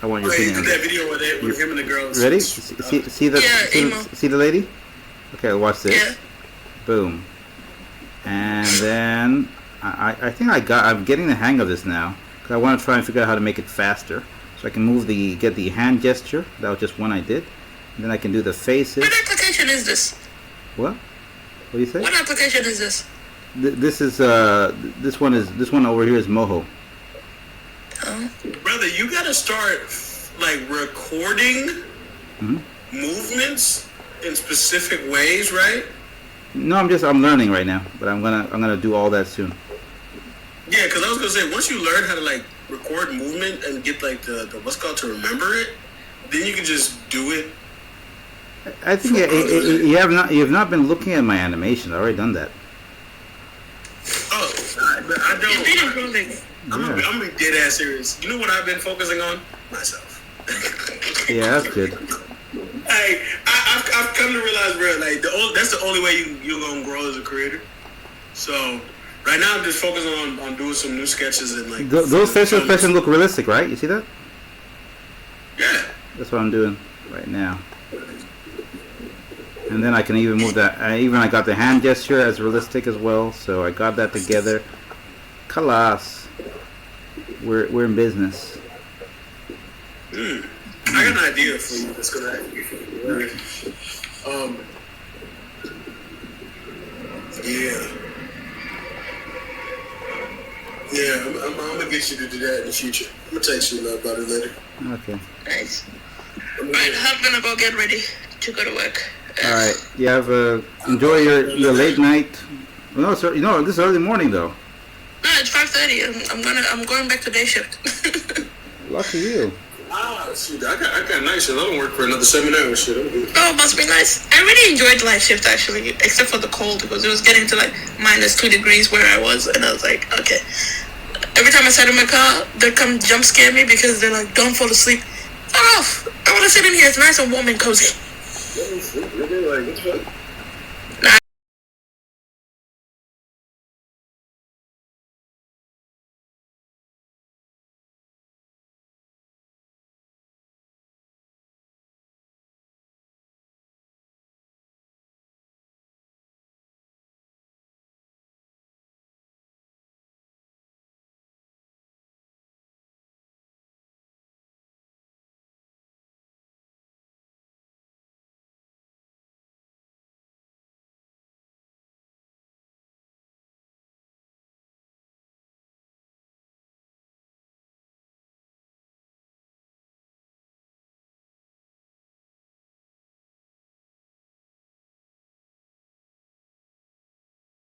[SPEAKER 1] I want your opinion.
[SPEAKER 2] That video with him and the girls.
[SPEAKER 1] Ready? See the lady? Okay, watch this.
[SPEAKER 3] Yeah.
[SPEAKER 1] Boom. And then I think I'm getting the hang of this now, because I want to try and figure out how to make it faster, so I can get the hand gesture. That was just one I did. And then I can do the faces.
[SPEAKER 3] What application is this?
[SPEAKER 1] What? What do you say?
[SPEAKER 3] What application is this?
[SPEAKER 1] This one over here is Moho.
[SPEAKER 3] Oh.
[SPEAKER 2] Brother, you gotta start like recording movements in specific ways, right?
[SPEAKER 1] No, I'm learning right now, but I'm gonna do all that soon.
[SPEAKER 2] Yeah, because I was gonna say once you learn how to like record movement and get like the what's called to remember it, then you can just do it.
[SPEAKER 1] I think you have not been looking at my animation. I've already done that.
[SPEAKER 2] Oh, I don't.
[SPEAKER 3] You've been improving.
[SPEAKER 2] I'm being dead ass serious. You know what I've been focusing on? Myself.
[SPEAKER 1] Yeah, that's good.
[SPEAKER 2] I've come to realize, bro, like that's the only way you're gonna grow as a creator. So right now I'm just focusing on doing some new sketches and like
[SPEAKER 1] Those facial expressions look realistic, right? You see that?
[SPEAKER 2] Yeah.
[SPEAKER 1] That's what I'm doing right now. And then I can even move that. I got the hand gesture as realistic as well. So I got that together. Kalas. We're in business.
[SPEAKER 2] I got an idea for you that's gonna happen. Yeah, I'm gonna get you to do that in the future. I'm gonna text you about it later.
[SPEAKER 1] Okay.
[SPEAKER 3] Nice. Alright, I'm gonna go get ready to go to work.
[SPEAKER 1] All right. You have enjoy your late night. No, sir. This is early morning though.
[SPEAKER 3] No, it's 5:30. I'm going back to day shift.
[SPEAKER 1] Lucky you.
[SPEAKER 2] Shoot, I got night shift. I don't work for another 7 hours. Shit, I'm good.
[SPEAKER 3] Oh, must be nice. I really enjoyed light shift actually, except for the cold because it was getting to like -2 degrees where I was, and I was like, okay. Every time I sat in my car, they'd come jump scare me because they're like, don't fall asleep. Fuck off! I want to sit in here. It's nice and warm and cozy.
[SPEAKER 2] Like, what's